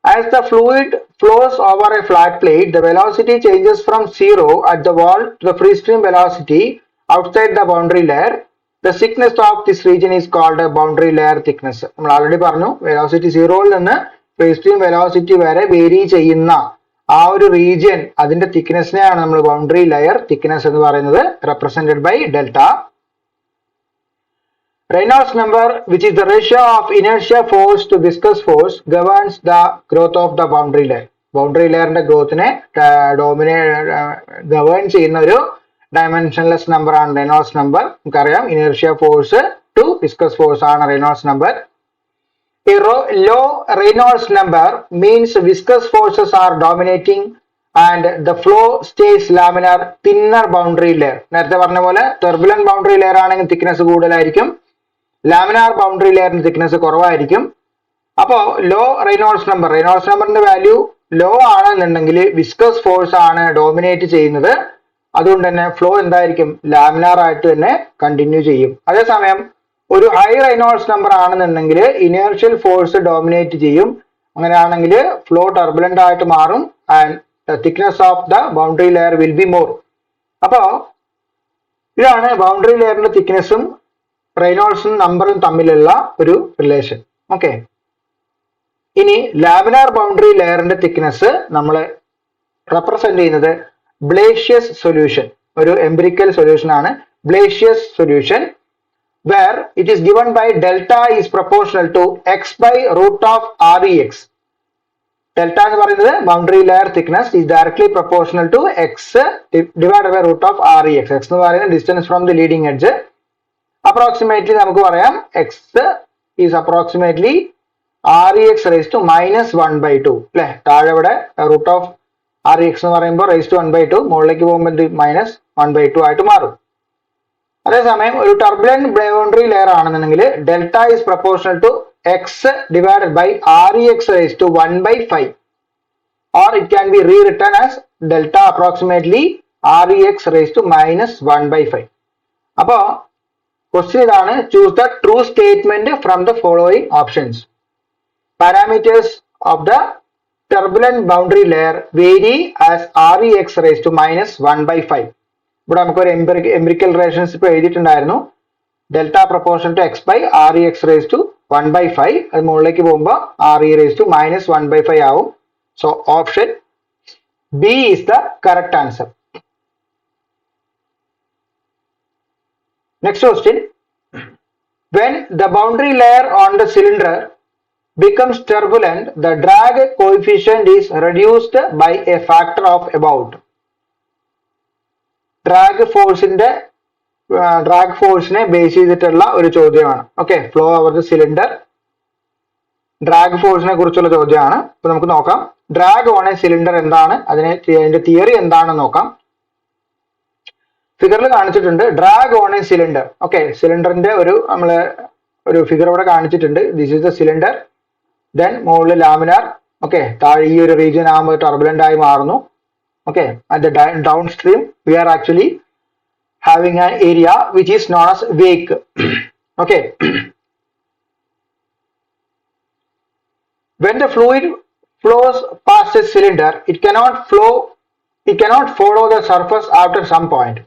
As the fluid flows over a flat plate, the velocity changes from 0 at the wall to the free stream velocity outside the boundary layer. The thickness of this region is called a boundary layer thickness. നമ്മൾ already പറഞ്ഞു velocity 0-ൽ നിന്ന് free stream velocity വരെ vary ചെയ്യുന്ന ആ ഒരു region, അതിന്റെ തിക്നെസ്സിനെയാണ് നമ്മൾ boundary layer thickness എന്ന് പറയുന്നത്, represented by delta. Reynolds number, which is the ratio of inertia force to viscous force, governs the growth of the boundary layer. Boundary ലെയറിന്റെ ഗ്രോത്തിനെ ഗവേൺ ചെയ്യുന്ന ഒരു ഡയമെൻഷൻലെസ് നമ്പർ ആണ് റെയ്നോൾഡ്സ് നമ്പർ. നമുക്കറിയാം inertia force to viscous force ആണ് Reynolds number. A low Reynolds number means viscous forces are dominating and the flow stays laminar, thinner boundary layer. നേരത്തെ പറഞ്ഞ പോലെ turbulent boundary layer ആണെങ്കിൽ thickness കൂടുതലായിരിക്കും, laminar boundary ലെയറിന് thickness കുറവായിരിക്കും. അപ്പോൾ law Reynolds നമ്പറിന്റെ value law ആണെന്നുണ്ടെങ്കിൽ വിസ്കസ് ഫോഴ്സ് ആണ് ഡോമിനേറ്റ് ചെയ്യുന്നത്. അതുകൊണ്ട് തന്നെ ഫ്ലോ എന്തായിരിക്കും, ലാമിനാർ ആയിട്ട് തന്നെ കണ്ടിന്യൂ ചെയ്യും. അതേസമയം ഒരു ഹൈ റെയ്നോൾഡ്സ് നമ്പർ ആണെന്നുണ്ടെങ്കിൽ ഇനേർഷ്യൽ ഫോഴ്സ് ഡോമിനേറ്റ് ചെയ്യും. അങ്ങനെയാണെങ്കിൽ ഫ്ലോ ടർബുലന്റ് ആയിട്ട് മാറും and the thickness of the boundary layer will be more. അപ്പോൾ ഇതാണ് ബൗണ്ടറി ലെയറിന്റെ തിക്നെസ്സും റെയ്നോൾഡ്സും നമ്പറും തമ്മിലുള്ള ഒരു റിലേഷൻ. ഓക്കെ, ഇനി ലാമിനാർ ബൗണ്ടറി ലെയറിന്റെ തിക്നെസ് നമ്മൾ റെപ്രസെന്റ് ചെയ്യുന്നത് ബ്ലേഷ്യസ് സൊല്യൂഷൻ, ഒരു എംപിരിക്കൽ സൊല്യൂഷൻ ആണ് ബ്ലേഷ്യസ് solution, where it is given by delta is proportional to x by root of rex. Delta എന്ന് പറയുന്നത് boundary layer thickness is directly proportional to x divided by root of rex. x എന്ന് പറയുന്നത് distance from the leading edge. Approximately നമുക്ക് പറയാം x is approximately rex raised to -1/2 അല്ലെ. താഴെ ഇവിടെ root of rex എന്ന് പറയുമ്പോൾ raised to 1/2, മുകളിലേക്ക് പോകുമ്പോൾ -1/2 ആയിട്ട് മാറും. അതേസമയം ഒരു ടർബുലന്റ് ബൗണ്ടറി ലെയർ ആണെന്നുണ്ടെങ്കിൽ delta is proportional to x divided by REX raised to 1/5. or it can be rewritten as delta approximately Rex raised to minus 1 by 5. അപ്പോ ക്വസ്റ്റ്യൻ ഇതാണ്, choose the true statement from the following options. Parameters of the turbulent boundary layer vary as Rex raised to minus 1 by 5. ഇവിടെ നമുക്കൊരു empirical relationship എഴുതിയിട്ടുണ്ടായിരുന്നു. Delta proportion to x by Rex raised to 1 by 5. അത് മുകളിലേക്ക് പോകുമ്പോൾ Re raised to minus 1 by 5 ആവും. So option B is the correct answer. Next question. When the boundary layer on the cylinder becomes turbulent, the drag coefficient is reduced by a factor of about. Drag force-നെ base ചെയ്തിട്ടുള്ള ഒരു ചോദ്യമാണ്. Okay, flow over the cylinder drag ഫോഴ്സിനെ കുറിച്ചുള്ള ചോദ്യമാണ്. അപ്പൊ നമുക്ക് നോക്കാം, ഡ്രാഗ് ഓൺ എ സിലിണ്ടർ എന്താണ്, അതിന്റെ തിയറി എന്താണെന്ന് നോക്കാം. ഫിഗറിൽ കാണിച്ചിട്ടുണ്ട് drag on a cylinder. Okay, സിലിണ്ടറിന്റെ ഒരു ഫിഗർ ഇവിടെ കാണിച്ചിട്ടുണ്ട്. This is the cylinder, then മുകളിൽ ലാമിനാർ. ഓക്കെ, താഴെ ഈ ഒരു റീജിയൻ ആകുമ്പോൾ ടർബുലന്റ് ആയി മാറുന്നു. Okay, at the downstream we are actually having an area which is known as wake. Okay, when the fluid flows past a cylinder, it cannot follow the surface after some point.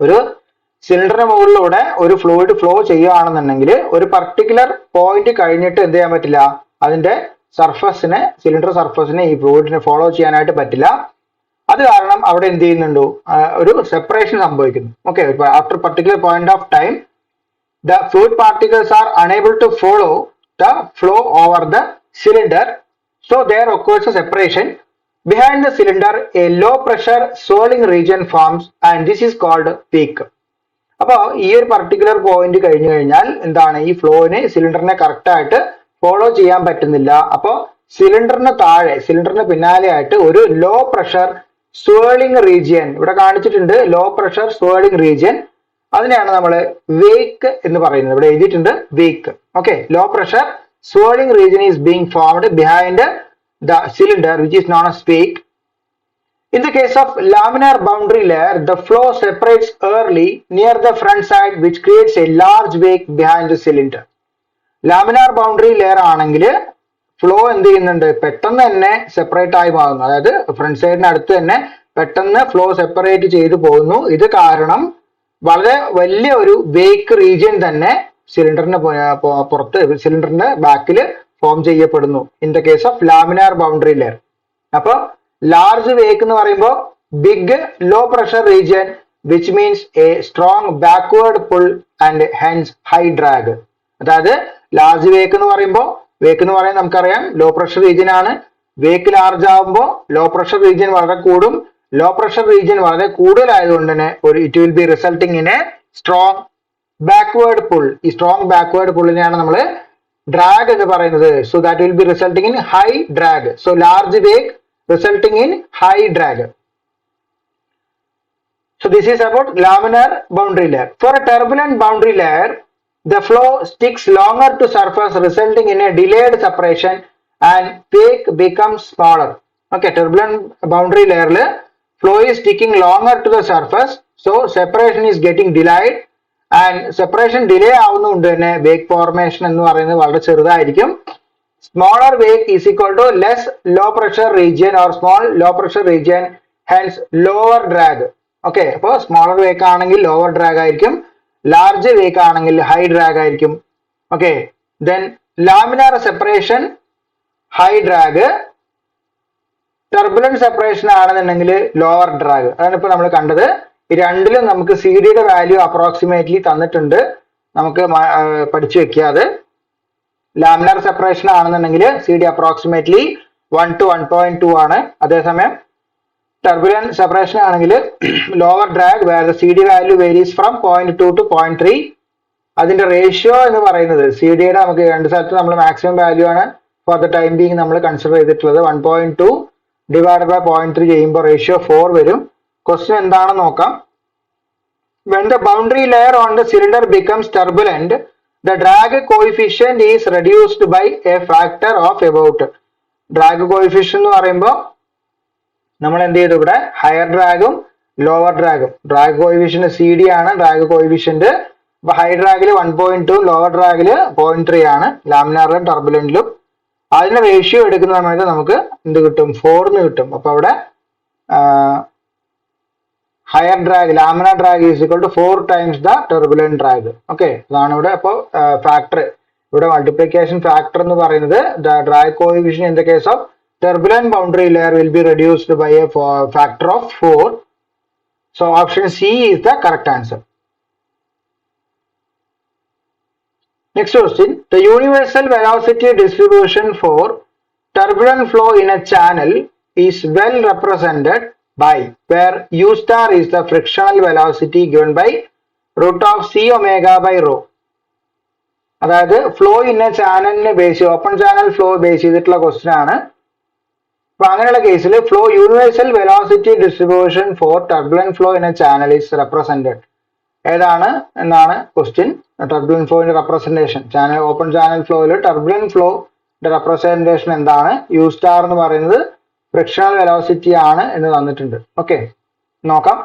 ഒരു സിലിണ്ടറിന് മുകളിലൂടെ ഒരു fluid flow ചെയ്യുകയാണെന്നുണ്ടെങ്കിൽ ഒരു particular point കഴിഞ്ഞിട്ട് എന്ത് ചെയ്യാൻ പറ്റില്ല, അതിന്റെ സർഫസിനെ, സിലിണ്ടർ സർഫസിനെ ഈ ഫ്ലൂയിഡിനെ ഫോളോ ചെയ്യാനായിട്ട് പറ്റില്ല. അത് കാരണം അവിടെ എന്ത് ചെയ്യുന്നുണ്ടോ, ഒരു സെപ്പറേഷൻ സംഭവിക്കുന്നു. Okay, after particular point of time the fluid particles are unable to follow the flow over the cylinder, so there occurs a separation. Behind the cylinder a low pressure swirling region forms and this is called peak. അപ്പോൾ ഈ ഒരു particular point കഴിഞ്ഞു കഴിഞ്ഞാൽ എന്താണ്, ഈ ഫ്ലോവിനെ സിലിണ്ടറിനെ correct ആയിട്ട് follow ചെയ്യാൻ പറ്റുന്നില്ല. അപ്പോൾ സിലിണ്ടറിന് താഴെ, സിലിണ്ടറിന് പിന്നാലെ ആയിട്ട് ഒരു ലോ പ്രഷർ സ്വേർലിംഗ് റീജിയൻ ഇവിടെ കാണിച്ചിട്ടുണ്ട്. ലോ പ്രഷർ സ്വേർലിംഗ് റീജിയൻ, അതിനെയാണ് നമ്മൾ വേക്ക് എന്ന് പറയുന്നത്. ഇവിടെ എഴുതിയിട്ടുണ്ട് wake. Okay, low pressure swirling region is being formed behind the cylinder which is known as wake. In the case of laminar boundary layer, the flow separates early near the front side which creates a large wake behind the cylinder. Laminar boundary layer ആണെങ്കിൽ flow എന്ത് ചെയ്യുന്നുണ്ട്, പെട്ടെന്ന് തന്നെ separate ആയി മാറുന്നു. അതായത് front സൈഡിന് അടുത്ത് തന്നെ പെട്ടെന്ന് ഫ്ലോ സെപ്പറേറ്റ് ചെയ്തു പോകുന്നു. ഇത് കാരണം വളരെ വലിയ ഒരു വേക്ക് റീജിയൻ തന്നെ സിലിണ്ടറിന്റെ പുറത്ത്, സിലിണ്ടറിന്റെ ബാക്കിൽ ഫോം ചെയ്യപ്പെടുന്നു in the case of laminar boundary layer. അപ്പൊ ലാർജ് വേക്ക് എന്ന് പറയുമ്പോൾ big low pressure region which means a strong backward pull and hence high drag. അതായത് ലാർജ് വേക്ക് എന്ന് പറയുമ്പോൾ, വേക്ക് എന്ന് പറയുന്നത് നമുക്കറിയാം ലോ പ്രഷർ റീജിയൻ ആണ്. വേക്ക് ലാർജ് ആകുമ്പോൾ ലോ പ്രഷർ റീജിയൻ വളരെ കൂടും. ലോ പ്രഷർ റീജിയൻ വളരെ കൂടുതലായതുകൊണ്ട് തന്നെ it will be resulting in a strong backward pull. ഈ സ്ട്രോങ് ബാക്ക്വേർഡ് പുള്ളിനെയാണ് നമ്മൾ ഡ്രാഗ് എന്ന് പറയുന്നത്. So that will be resulting in high drag. So large wake resulting in high drag. So this is about laminar boundary layer. For a turbulent boundary layer, the flow sticks longer to surface resulting in a delayed separation and wake becomes smaller. Okay, turbulent boundary layer le flow is sticking longer to the surface, so separation is getting delayed. And separation delay ആവുന്നതുകൊണ്ട് തന്നെ wake formation എന്ന് പറയുന്നത് വളരെ ചെറുതായിരിക്കും. Smaller wake is equal to less low pressure region or small low pressure region, hence lower drag. Okay, അപ്പോൾ smaller wake ആണെങ്കിൽ lower drag ആയിരിക്കും, large wake ആണെങ്കിൽ ഹൈ ഡ്രാഗ് ആയിരിക്കും. Okay, then laminar separation high drag, turbulent separation ആണെന്നുണ്ടെങ്കിൽ lower drag. അതാണ് ഇപ്പോൾ നമ്മൾ കണ്ടത്. ഈ രണ്ടിലും നമുക്ക് സി ഡിയുടെ വാല്യൂ അപ്രോക്സിമേറ്റ്ലി തന്നിട്ടുണ്ട്, നമുക്ക് പഠിച്ചു വെക്കുക. അത് ലാമിനാർ സെപ്പറേഷൻ ആണെന്നുണ്ടെങ്കിൽ സി ഡി അപ്രോക്സിമേറ്റ്ലി 1 to 1.2 ആണ്. അതേസമയം ടർബുലന്റ് സെപ്പറേഷൻ ആണെങ്കിൽ lower drag where the C D value varies from 0.2 to 0.3. അതിന്റെ റേഷ്യോ എന്ന് പറയുന്നത് സി ഡിയുടെ നമുക്ക് രണ്ട് സ്ഥലത്ത് നമ്മൾ മാക്സിമം വാല്യൂ ആണ് ഫോർ ദ ടൈം ബീങ് നമ്മൾ കൺസിഡർ ചെയ്തിട്ടുള്ളത്. 1.2 ഡിവൈഡ് ബൈ 0.3 ചെയ്യുമ്പോൾ റേഷ്യോ 4 വരും. ക്വസ്റ്റ്യൻ എന്താണെന്ന് നോക്കാം. When the boundary layer on the cylinder becomes turbulent, the drag coefficient is reduced by a factor of about. Drag coefficient എന്ന് പറയുമ്പോൾ നമ്മൾ എന്ത് ചെയ്തു, ഇവിടെ ഹയർ ഡ്രാഗും ലോവർ ഡ്രാഗും, ഡ്രാഗ് കോഎഫിഷ്യന്റ് CD ആണ് ഡ്രാഗ് കോഎഫിഷ്യന്റ്. അപ്പൊ ഹൈ ഡ്രാഗിൽ 1.2, ലോവർ ഡ്രാഗിൽ 0.3 ആണ് ലാമിനാറിലും ടർബുലന്റിലും. അതിന്റെ റേഷ്യോ എടുക്കുന്ന സമയത്ത് നമുക്ക് എന്ത് കിട്ടും, 4 എന്ന് കിട്ടും. അപ്പൊ അവിടെ higher drag laminar drag is equal to 4 times the turbulent drag. Okay, അതാണ് ഇവിടെ. അപ്പോൾ ഫാക്ടർ, ഇവിടെ മൾട്ടിപ്ലിക്കേഷൻ ഫാക്ടർ എന്ന് പറയുന്നത് drag coefficient in the case of turbulent boundary layer will be reduced by a factor of 4. So option C is the correct answer. Next question, the universal velocity distribution for turbulent flow in a channel is well represented by, where U star is the frictional velocity given by root of C omega by rho. അതായത് flow in a ചാനലിനെ base, open channel flow base ചെയ്തിട്ടുള്ള question ആണ്. അപ്പൊ അങ്ങനെയുള്ള കേസിൽ flow universal velocity distribution for turbulent flow in a channel is represented. ഏതാണ് എന്നാണ് question. Turbulent ഫ്ലോയുടെ റെപ്രസെന്റേഷൻ, ചാനൽ ഓപ്പൺ ചാനൽ ഫ്ലോയിൽ ടർബുലന്റ് ഫ്ലോയുടെ റെപ്രസെന്റേഷൻ എന്താണ്? യു സ്റ്റാർ എന്ന് പറയുന്നത് ഫ്രിക്ഷണൽ വെലോസിറ്റി ആണ് എന്ന് തന്നിട്ടുണ്ട്. ഓക്കെ, നോക്കാം.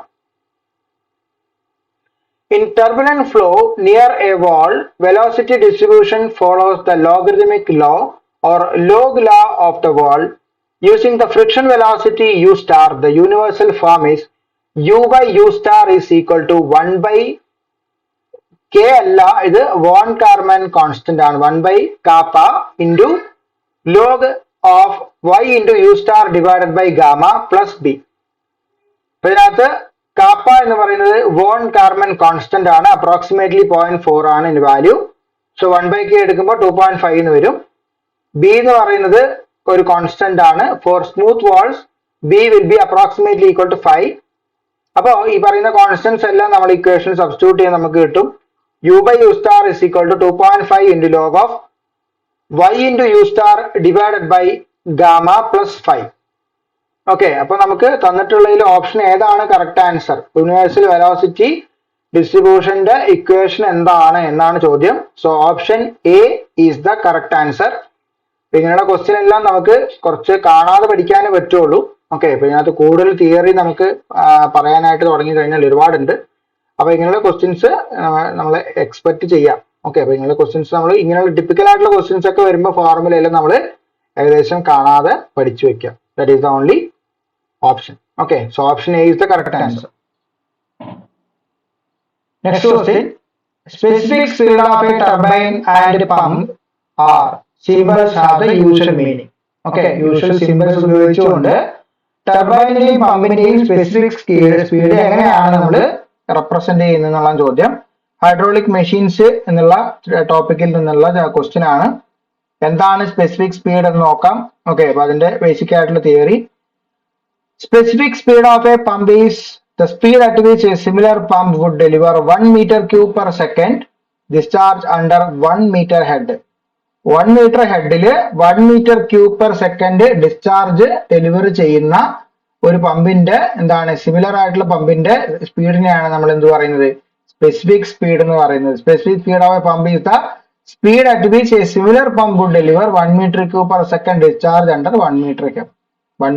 In turbulent flow near a wall, velocity distribution follows the logarithmic law or log law of the wall. Using the friction velocity U star, the universal form is U by U star is equal to 1 by K അല്ല, ഇത് von Carmen constant ആണ്, 1 by kappa into log of y into U star divided by gamma plus B. അപ്പൊ ഇതിനകത്ത് കാപ്പ എന്ന് പറയുന്നത് von Carmen constant ആണ്, approximately 0.4 ആണ് ഇതിന്റെ വാല്യൂ. സോ 1 by K എടുക്കുമ്പോൾ 2.5 എന്ന് വരും. ബി എന്ന് പറയുന്നത് ഒരു കോൺസ്റ്റന്റ് ആണ്. For smooth walls B will be approximately equal to 5. അപ്പോൾ ഈ പറയുന്ന കോൺസ്റ്റന്റ്സ് എല്ലാം നമ്മൾ ഇക്വേഷൻ സബ്സ്റ്റിറ്റ്യൂട്ട് ചെയ്യാൻ നമുക്ക് കിട്ടും. U by u star is equal to 2.5 into log of y into u star divided by gamma plus 5. Okay, അപ്പൊ നമുക്ക് തന്നിട്ടുള്ളതിൽ ഓപ്ഷൻ ഏതാണ് കറക്റ്റ് ആൻസർ? യൂണിവേഴ്സൽ വെലോസിറ്റി ഡിസ്ട്രിബ്യൂഷന്റെ ഇക്വേഷൻ എന്താണ് എന്നാണ് ചോദ്യം. So option A is the correct answer. ഇങ്ങനെയുള്ള question എല്ലാം നമുക്ക് കുറച്ച് കാണാതെ പഠിക്കാനേ പറ്റുള്ളൂ. ഓക്കെ, ഇപ്പൊ ഇതിനകത്ത് കൂടുതൽ തിയറി നമുക്ക് പറയാനായിട്ട് തുടങ്ങി കഴിഞ്ഞാൽ ഒരുപാടുണ്ട്. അപ്പൊ ഇങ്ങനെയുള്ള ക്വസ്റ്റ്യൻസ് നമ്മൾ എക്സ്പെക്ട് ചെയ്യാം. ഓക്കെ, അപ്പൊ ഇങ്ങനെയുള്ള ക്വസ്റ്റ്യൻസ് നമ്മൾ ഇങ്ങനെയുള്ള ടിപ്പിക്കൽ ആയിട്ടുള്ള ക്വസ്റ്റ്യൻസ് ഒക്കെ വരുമ്പോൾ ഫോർമുലയെല്ലാം നമ്മൾ ഏകദേശം കാണാതെ പഠിച്ചു വെക്കാം. That is the only option. Okay, so option A is the correct answer. Next question, specific speed of a turbine and pump are symbols have the usual meaning. Okay, usual symbols ഉപയോഗിച്ചുകൊണ്ട് ടർബൈനിന്റെയും പമ്പിന്റെയും specific speed എങ്ങനെയാണ് നമ്മൾ represent ചെയ്യുന്നത് എന്നുള്ള ചോദ്യം. Hydraulic machines എന്നുള്ള ടോപ്പിക്കിൽ നിന്നുള്ള question ആണ്. എന്താണ് സ്പെസിഫിക് സ്പീഡ് എന്ന് നോക്കാം. ഓക്കെ, അപ്പൊ അതിന്റെ ബേസിക് ആയിട്ടുള്ള theory. Specific speed of a pump is the speed at which a similar pump would deliver 1 meter cube per second discharge under 1 meter head. 1 meter ഹെഡില് 1 meter cube per second discharge delivery ചെയ്യുന്ന ഒരു പമ്പിന്റെ എന്താണ് similar ആയിട്ടുള്ള പമ്പിന്റെ സ്പീഡിനെയാണ് നമ്മൾ എന്ത് പറയുന്നത്? Specific speed എന്ന് പറയുന്നത്. Specific speed of a pump is the speed at which a similar pump would deliver 1 meter cube per second discharge under 1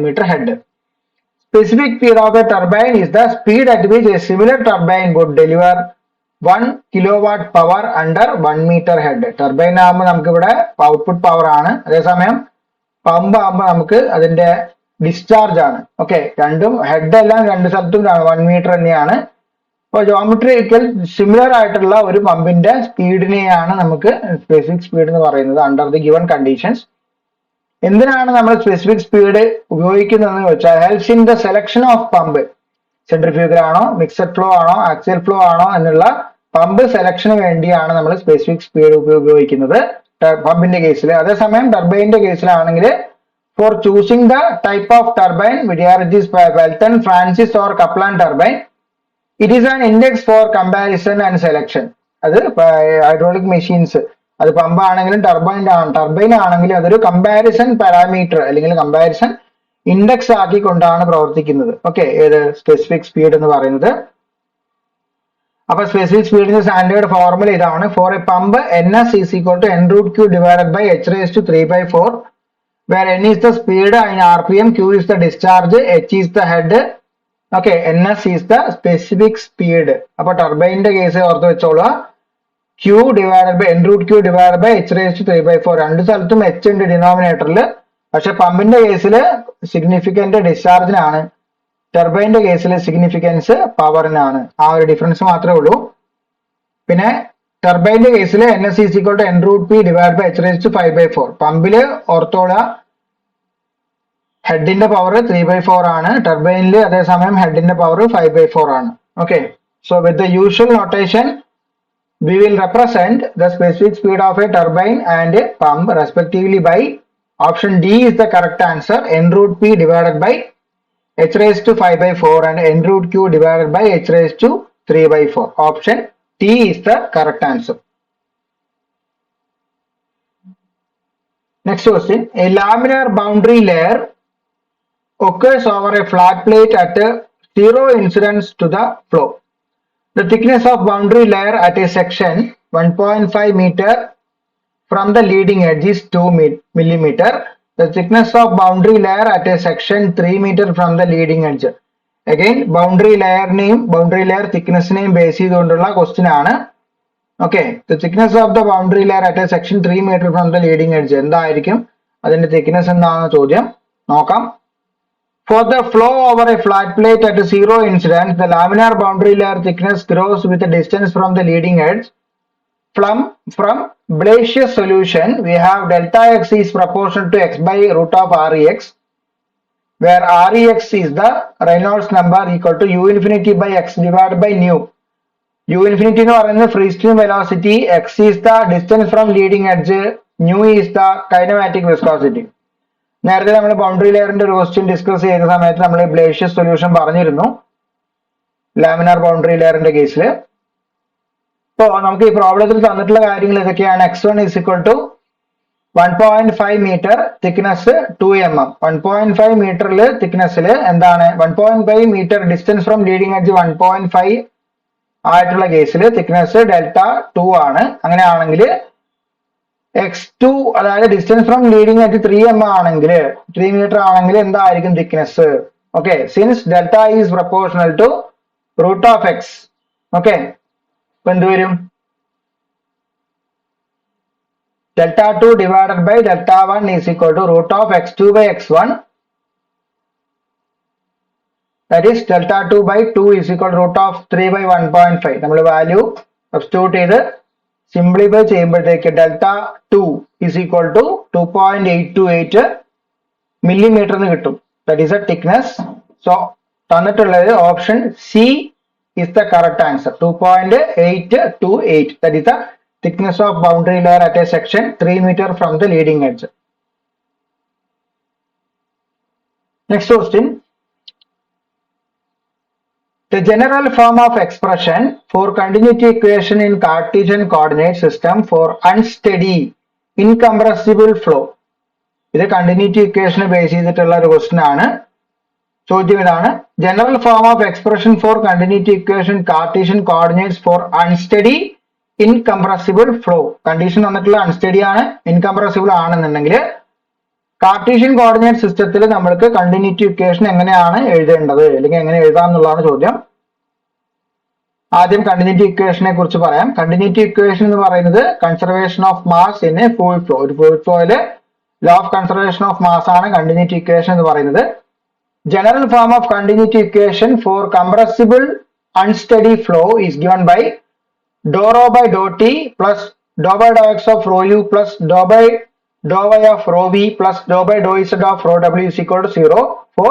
meter head. Specific speed of a turbine is the speed at which a similar turbine would deliver 1 kilowatt power under 1 meter head. Turbine ആകുമ്പോൾ നമുക്ക് ഇവിടെ output power ആണ്, അതേസമയം pump ആകുമ്പോൾ നമുക്ക് അതിന്റെ discharge ആണ്. Okay, രണ്ടും ഹെഡ് എല്ലാം രണ്ട് സ്ഥലത്തും 1 meter തന്നെയാണ്. അപ്പോൾ ജോമെട്രിക്കൽ സിമിലർ ആയിട്ടുള്ള ഒരു പമ്പിന്റെ സ്പീഡിനെയാണ് നമുക്ക് സ്പെസിഫിക് സ്പീഡ് എന്ന് പറയുന്നത് അണ്ടർ ദി ഗിവൺ കണ്ടീഷൻസ്. എന്തിനാണ് നമ്മൾ സ്പെസിഫിക് സ്പീഡ് ഉപയോഗിക്കുന്നതെന്ന് വെച്ചാൽ helps in the selection of pump. Centrifugal ആണോ, മിക്സഡ് ഫ്ലോ ആണോ, ആക്സിയൽ ഫ്ലോ ആണോ എന്നുള്ള പമ്പ് സെലക്ഷന് വേണ്ടിയാണ് നമ്മൾ സ്പെസിഫിക് സ്പീഡ് ഉപയോഗിക്കുന്നത് പമ്പിന്റെ കേസിൽ. അതേസമയം ടർബൈനിന്റെ കേസിലാണെങ്കിൽ for choosing the type of turbine, it is Pelton, Francis or Kaplan turbine, it is an index for comparison and selection. അത് ഹൈഡ്രോളിക് മെഷീൻസ്, അത് പമ്പ് ആണെങ്കിലും ടർബൈൻ ആണെങ്കിലും അതൊരു കമ്പാരിസൺ പാരാമീറ്റർ അല്ലെങ്കിൽ കമ്പാരിസൺ ഇൻഡെക്സ് ആക്കിക്കൊണ്ടാണ് പ്രവർത്തിക്കുന്നത്. ഓക്കെ, ഏത് സ്പെസിഫിക് സ്പീഡ് എന്ന് പറയുന്നത്. അപ്പൊ സ്പെസിഫിക് സ്പീഡിന്റെ സ്റ്റാൻഡേർഡ് ഫോർമുല ഇതാണ്. For a pump NS is equal to N√Q divided by H⁻³ 3/4. where n is the speed in rpm, q is the discharge, h is the head, okay, ns is the specific speed. അപ്പോൾ ടർബൈനിന്റെ case ഓർത്ത് വെച്ചോളൂ, q divided by n root q divided by h raised to 3/4. രണ്ട് സ്ഥലത്തും h ഉണ്ട് ഡിനോമിനേറ്ററിൽ. പക്ഷെ പമ്പിന്റെ കേസിൽ significant ഡിസ്ചാർജിനാണ്, ടർബൈനിന്റെ കേസിൽ സിഗ്നിഫിക്കൻസ് പവറിനാണ്. ആ ഒരു ഡിഫറൻസ് മാത്രമേ ഉള്ളൂ. പിന്നെ ടർബൈനിന്റെ കേസിൽ ns is equal to n root p divided by h raised to 5/4. പമ്പില് ഓർത്തോള ഹെഡിന്റെ power 3/4 ആണ്, ടർബൈനിൽ അതേസമയം ഹെഡിന്റെ പവർ 5/4 ആണ്. Okay, so with the usual notation we will represent the specific speed of a turbine and a pump respectively by option D is the correct answer, n root p divided by h raised to 5/4 and n root q divided by h raised to 3/4. Option T is the correct answer. Next question. A laminar boundary layer occurs over a flat plate at zero incidence to the flow. The thickness of boundary layer at a section 1.5 meter from the leading edge is 2 millimeter. The thickness of boundary layer at a section 3 meter from the leading edge. Again, boundary layer thickness name base ചെയ്തുകൊണ്ടുള്ള question ആണ്. Okay, the thickness of the boundary layer at a section 3 meter from the leading edge എന്തായിരിക്കും അതിന്റെ thickness എന്താണെന്ന് ചോദ്യം നോക്കാം. For the flow over a flat plate at zero incidence, the laminar boundary layer thickness grows with the distance from the leading edge. From Blasius solution, we have delta x is proportional to x by root of Rex, where Rex is the Reynolds number equal to u infinity by x divided by nu. U infinity എന്ന് പറയുന്നത് free stream velocity, x is the distance from leading edge, nu is the kinematic viscosity. നേരത്തെ നമ്മൾ boundary ലെയറിന്റെ ഒരു question discuss ചെയ്ത സമയത്ത് നമ്മൾ ബ്ലേഷ്യസ് solution പറഞ്ഞിരുന്നു laminar boundary ലെയറിന്റെ കേസിൽ. ഇപ്പോ നമുക്ക് ഈ പ്രോബ്ലത്തിൽ തന്നിട്ടുള്ള കാര്യങ്ങൾ ഇതൊക്കെയാണ്. x1 is equal to 1.5 metre, thickness 2 mm. 1.5 മീറ്ററിൽ തിക്നെസ്സിൽ എന്താണ് 1.5 metre distance from leading edge 1.5 ആയിട്ടുള്ള കേസിൽ തിക്നെസ് ഡെൽറ്റ 2 ആണ്. അങ്ങനെയാണെങ്കിൽ x2 അതായത് distance from leading edge 3 mm ആണെങ്കിൽ 3 മീറ്റർ ആണെങ്കിൽ എന്തായിരിക്കും thickness? Okay, since delta is proportional to root of x. Okay, ഇപ്പൊ എന്ത് വരും? Delta 2 divided by delta 1 is equal to root of x2 by x1. That is delta 2 by 2 is equal root of 3 by 1.5. നമ്മൾ value substitute ചെയ്ത് simplify ചെയ്യുമ്പോഴത്തേക്ക് delta 2 is equal to 2.828 millimeter എന്ന് കിട്ടും. That is a thickness. So തന്നിട്ടുള്ളത് option C is the correct answer, 2.828. That is the thickness of boundary layer at a section 3 meter from the leading edge. Next question. The general form of expression for continuity equation in Cartesian coordinate system for unsteady incompressible flow. ഇത് continuity equation ബേസ് ചെയ്തിട്ടുള്ള ഒരു question ആണ്. ചോദ്യം ഇതാണ്: general form of expression for continuity equation Cartesian coordinates for unsteady incompressible flow. Condition വന്നിട്ടുള്ള unsteady ആണ്, incompressible ആണെന്നുണ്ടെങ്കിൽ കാർട്ടീഷ്യൻ കോർഡിനേറ്റ് സിസ്റ്റത്തിൽ നമ്മൾക്ക് കണ്ടിന്യൂറ്റി ഇക്വേഷൻ എങ്ങനെയാണ് എഴുതേണ്ടത് അല്ലെങ്കിൽ എങ്ങനെ എഴുതാം എന്നുള്ളതാണ് ചോദ്യം. ആദ്യം കണ്ടിന്യൂറ്റി ഇക്വേഷനെ കുറിച്ച് പറയാം. കണ്ടിന്യൂറ്റി ഇക്വേഷൻ എന്ന് പറയുന്നത് conservation of mass in a fluid flow. ഒരു ഫ്ലൂയിഡ് ഫ്ലോയില് law of conservation of mass ആണ് കണ്ടിന്യൂറ്റി ഇക്വേഷൻ എന്ന് പറയുന്നത്. General form of continuity equation for compressible unsteady flow is given by dou rho by dou t plus dou by dou x of rho u plus dou by dou y of rho v plus dou by dou z of rho w is equal to 0 for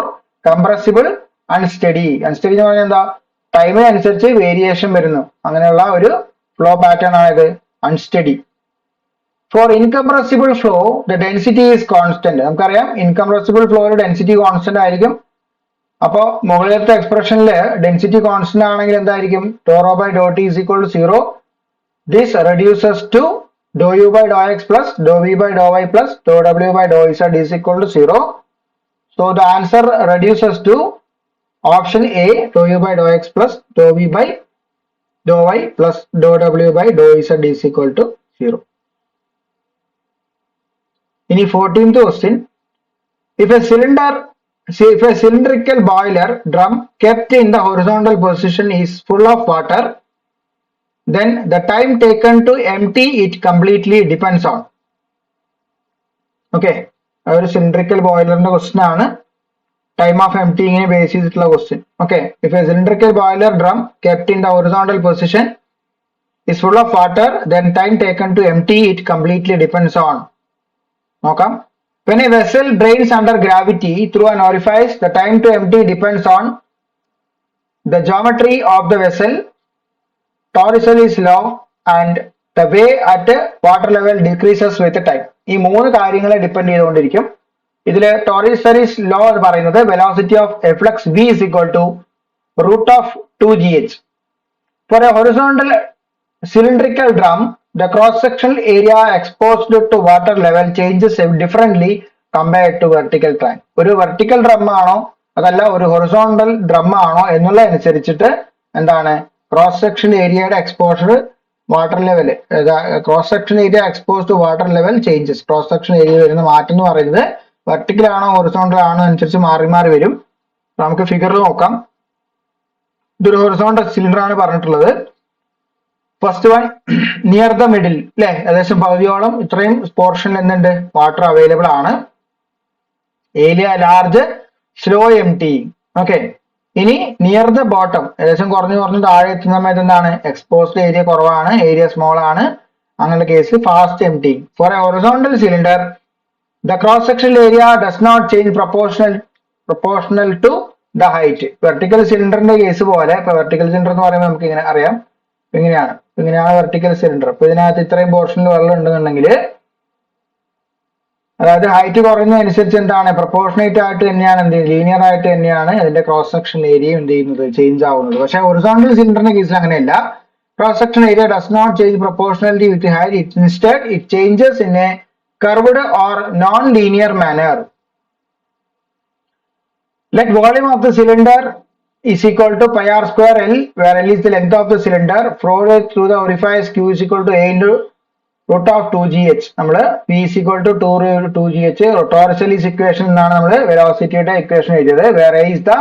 compressible unsteady. Unsteady എന്ന് പറഞ്ഞാൽ എന്താ? ടൈമിനനുസരിച്ച് variation വരുന്നു, അങ്ങനെയുള്ള ഒരു flow pattern ആണിത് unsteady. For incompressible flow, the density is constant. നമുക്കറിയാം incompressible flow density constant ആയിരിക്കും. അപ്പോൾ മുകളിലത്തെ എക്സ്പ്രഷനിൽ ഡെൻസിറ്റി കോൺസ്റ്റന്റ് ആണെങ്കിൽ എന്തായിരിക്കും? dou rho by dou t is equal to 0. This reduces to dou u by dou x plus dou v by dou y plus dou w by dou z is equal to 0. So the answer reduces to option A, dou u by dou x plus dou v by dou y plus dou w by dou z is equal to 0. ഇനി 14th question. If a cylindrical boiler drum kept in the horizontal position is full of water, then the time taken to empty it completely depends on. Okay, a cylindrical boiler question time of emptying basis question. Okay, if a cylindrical boiler drum kept in the horizontal position is full of water, then time taken to empty it completely depends on. Okay. When a vessel drains under gravity through an orifice, the time to empty depends on the geometry of the vessel, Torricelli's law, and the way at water level decreases with time. ഈ മൂന്ന് കാര്യങ്ങളെ depend ചെയ്തുകൊണ്ടിരിക്കും. ഇതിൽ ടോറിസെലിസ് law എന്ന് പറയുന്നത് velocity of efflux v is equal to root of 2gh. For a horizontal cylindrical drum, the cross-sectional area exposed to water level changes differently compared to vertical tank. ഒരു vertical drum ആണോ അതല്ല ഒരു horizontal drum ആണോ എന്നുള്ള അനുസരിച്ചിട്ട് എന്താണ് cross section ഏരിയയുടെ exposure water level cross section area expose to water level changes. Cross section area വരുന്ന മാറ്റം എന്ന് പറയുന്നത് വെർട്ടിക്കൽ ആണോ ഹൊറിസോണ്ടൽ ആണോ അനുസരിച്ച് മാറി മാറി വരും. നമുക്ക് ഫിഗറിൽ നോക്കാം. ഇതൊരു ഹൊറിസോണ്ടൽ സിലിണ്ടർ ആണ് പറഞ്ഞിട്ടുള്ളത്. First one near the middle അല്ലെ, ഏകദേശം പകുതിയോളം ഇത്രയും പോർഷനിൽ എന്തുണ്ട് വാട്ടർ അവൈലബിൾ ആണ്. Area large, slow empty. Okay, ഇനി നിയർ ദ ബോട്ടം ഏകദേശം കുറഞ്ഞു കുറഞ്ഞ് താഴെ എത്തുന്ന സമയത്ത് എന്താണ് എക്സ്പോസ്ഡ് ഏരിയ കുറവാണ്, ഏരിയ സ്മോൾ ആണ്. അങ്ങനെയുള്ള case fast empty. For a horizontal cylinder the cross section area does not change proportional to the height. Vertical സിലിണ്ടറിന്റെ കേസ് പോലെ, ഇപ്പൊ വെർട്ടിക്കൽ സിലിണ്ടർ എന്ന് പറയുമ്പോൾ നമുക്ക് ഇങ്ങനെ അറിയാം, ഇങ്ങനെയാണ് വെർട്ടിക്കൽ സിലിണ്ടർ. ഇപ്പൊ ഇതിനകത്ത് ഇത്രയും പോർഷനിൽ വെള്ളം ഉണ്ടെന്നുണ്ടെങ്കിൽ അതായത് ഹൈറ്റ് കുറയുന്നതനുസരിച്ച് എന്താണ് പ്രൊപ്പോർഷനേറ്റ് ആയിട്ട് തന്നെയാണ് എന്ത് ലീനിയർ ആയിട്ട് തന്നെയാണ് അതിന്റെ ക്രോസ് സെക്ഷൻ ഏരിയ എന്ത് ചെയ്യുന്നത് ചേഞ്ച് ആവുന്നത്. പക്ഷെ ഹൊറിസോണ്ടൽ സിലിണ്ടറിന്റെ കേസിൽ അങ്ങനെയല്ല. Cross section area does not change proportionally with height. Instead it changes in a curved or non linear manner. Let volume of the cylinder is equal to pi r square L, where L is the length of the cylinder flowed through the orifice. Q is equal to A into root of 2gh. നമ്മൾ P is equal to 2gh Torricelli's equation എന്നാണ് നമ്മൾ വെലോസിറ്റിയുടെ equation എഴുതിയത്. where A is the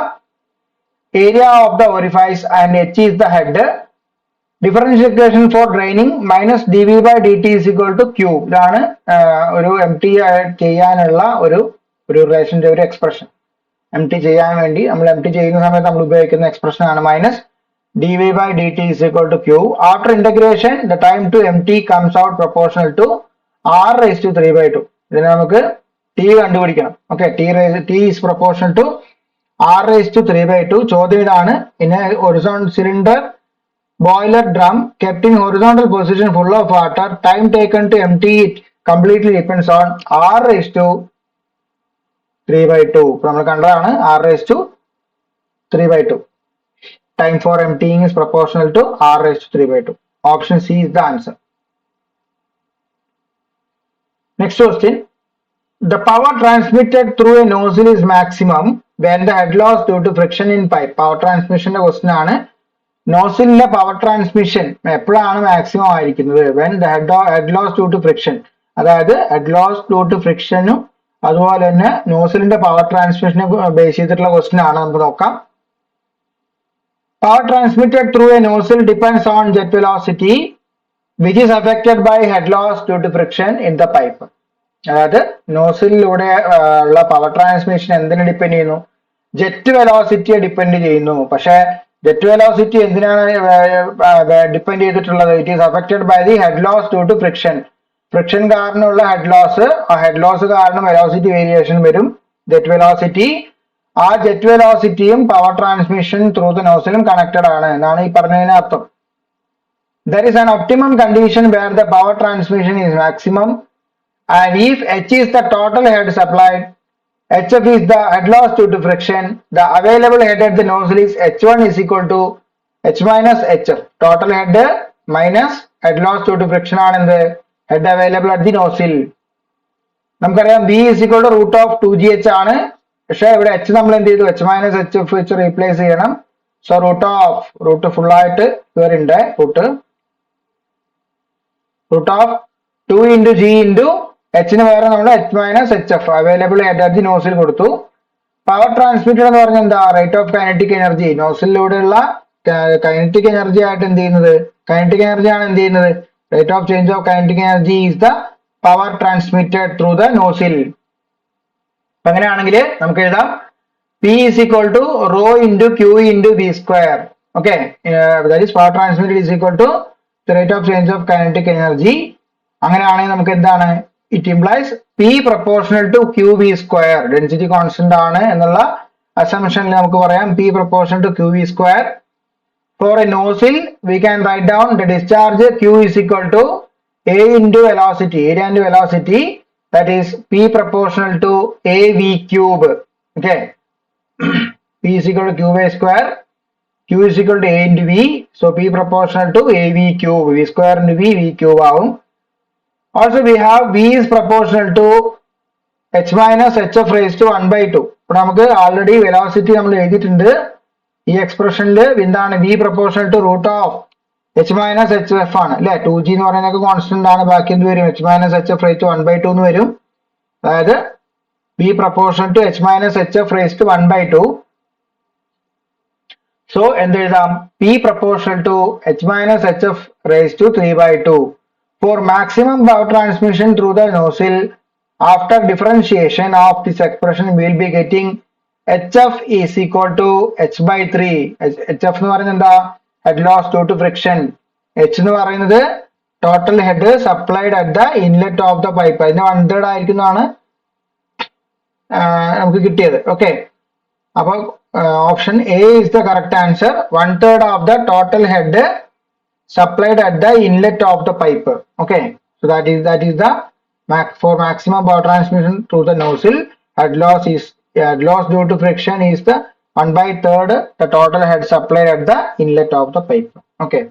area of the orifice and H is the head. Differential equation for draining minus dv by dt is equal to Q. ഇതാണ് ഒരു empty ചെയ്യാനുള്ള ഒരു റിലേഷന്റെ ഒരു expression. empty ചെയ്യാൻ വേണ്ടി നമ്മൾ empty ചെയ്യുന്ന സമയത്ത് നമ്മൾ ഉപയോഗിക്കുന്ന എക്സ്പ്രഷൻ ആണ് minus dv by dt is equal to Q. After integration, the time to empty comes out proportional to r raised to 3 by 2. ഇതിനെ നമുക്ക് t കണ്ടുപിടിക്കണം. Okay, t is proportional to r raised to 3 by 2. ചോദ്യം ഇതാണ്, in a horizontal cylinder boiler drum kept in horizontal position full of water, time taken to empty it completely depends on r raised to 3 by 2. ഇപ്പൊ നമ്മൾ കണ്ടതാണ് r raised to 3 by 2. Time for emptying is proportional to r raised to 3 by 2. Option C is the answer. Next question. The power transmitted through a nozzle is maximum when the head loss due to friction in pipe. Power transmission question ആണ്. നോസിലിലെ power transmission എപ്പോഴാണ് maximum ആയിരിക്കുന്നത്? when the head loss due to friction. അതായത് head loss due to ഫ്രിക്ഷനും അതുപോലെ തന്നെ നോസിലിന്റെ power ട്രാൻസ്മിഷനെ base ചെയ്തിട്ടുള്ള question ആണ്. നമുക്ക് നോക്കാം. Power transmitted through a nozzle depends on jet velocity, which is affected by head loss due to friction in the pipe. അതായത് നോസിലൂടെ ഉള്ള പവർ ട്രാൻസ്മിഷൻ എന്തിനെ ഡിപ്പെൻഡ് ചെയ്യുന്നു? ജെറ്റ് വെലോസിറ്റിയെ ഡിപ്പെൻഡ് ചെയ്യുന്നു. പക്ഷെ ജെറ്റ് വെലോസിറ്റി എന്തിനാണ് ഡിപ്പെൻഡ് ചെയ്തിട്ടുള്ളത്? It is affected by the head loss due to friction. Friction കാരണമുള്ള ഹെഡ് ലോസ്, ആ ഹെഡ് ലോസ് കാരണം വെലോസിറ്റി വേരിയേഷൻ വരും, ജെറ്റ് വെലോസിറ്റി. ആ ജെറ്റ് വെലോസിറ്റിയും പവർ ട്രാൻസ്മിഷൻ ത്രൂ ദ നോസിലും കണക്റ്റഡ് ആണ് എന്നാണ് ഈ പറഞ്ഞതിന് അർത്ഥം. There is an optimum condition where the power transmission is maximum, and if H is the total head supplied, HF is the head loss due to friction, the available head at the nozzle is H1 is equal to H minus HF. Total head minus head loss due to friction ആണ് എന്ത്? head available at the nozzle. നമുക്കറിയാം B is equal to root of 2gh ആണ്. പക്ഷെ ഇവിടെ H നമ്മൾ എന്ത് ചെയ്തു? H minus HF വെച്ച് റീപ്ലേസ് ചെയ്യണം. സോ റൂട്ട് ഫുൾ ആയിട്ട് വരുന്നുണ്ട്. Root of 2 into G into എച്ചിന് വേറെ നമ്മൾ H minus H F available energy nozzle കൊടുത്തു. പവർ ട്രാൻസ്മിറ്റഡ് എന്ന് പറഞ്ഞാൽ എന്താ? Rate of kinetic energy. നോസിലൂടെയുള്ള കൈനറ്റിക് എനർജി ആയിട്ട് എന്ത് ചെയ്യുന്നത്? കൈനറ്റിക് എനർജി ആണ് എന്ത് ചെയ്യുന്നത്? Rate of change of kinetic energy is the power transmitted through the nozzle. അപ്പൊ അങ്ങനെയാണെങ്കിൽ നമുക്ക് എഴുതാം P is equal to rho into Q into V square. Okay, that is power transmitted is equal to the rate of change of kinetic energy. അങ്ങനെയാണെങ്കിൽ നമുക്ക് എന്താണ്? It implies P proportional to QV square. Density constant ആണ് എന്നുള്ള assumptionൽ നമുക്ക് പറയാം P proportional to QV square. For a nozzle, we can write down the discharge Q is equal to A into velocity, area into velocity, that is P proportional to AV cube. Okay. P is equal to QV square, Q is equal to A into V, so P proportional to AV cube, V square into V cube ആവും. Also we have V is proportional to H minus HF raised to 1 by 2. ഇപ്പോൾ നമുക്ക് already velocity നമ്മൾ എഴുതിയിട്ടുണ്ട്. ഈ എക്സ്പ്രഷനിൽ എന്താണ്? V proportional to root of H minus HF ആണ് അല്ലെ. 2G എന്ന് പറയുന്നതൊക്കെ കോൺസ്റ്റന്റ് ആണ്. ബാക്കി എന്ത് വരും? H minus HF raised to 1 by 2 എന്ന് വരും. അതായത് V proportional to H minus HF raised to 1 by 2. So എന്ത് എഴുതാം? P proportional to H minus HF raised to 3 by 2. For maximum power transmission through the nozzle, after differentiation of this expression, we will be getting HF is equal to H by 3. HF എന്ന് പറയുന്നത് എന്താ? Head loss due to friction. H എന്ന് പറയുന്നത് total head supplied at the inlet of the pipe. അതിന്റെ 1/3 ആയിരിക്കുന്നതാണ് നമുക്ക് കിട്ടിയത്. Okay, അപ്പൊ option A is the correct answer. 1/3 of the total head supplied at the inlet of the pipe. Okay, so that is the for maximum power transmission through the nozzle, head loss due to friction is the 1/3 the total head supplied at the inlet of the pipe. Okay.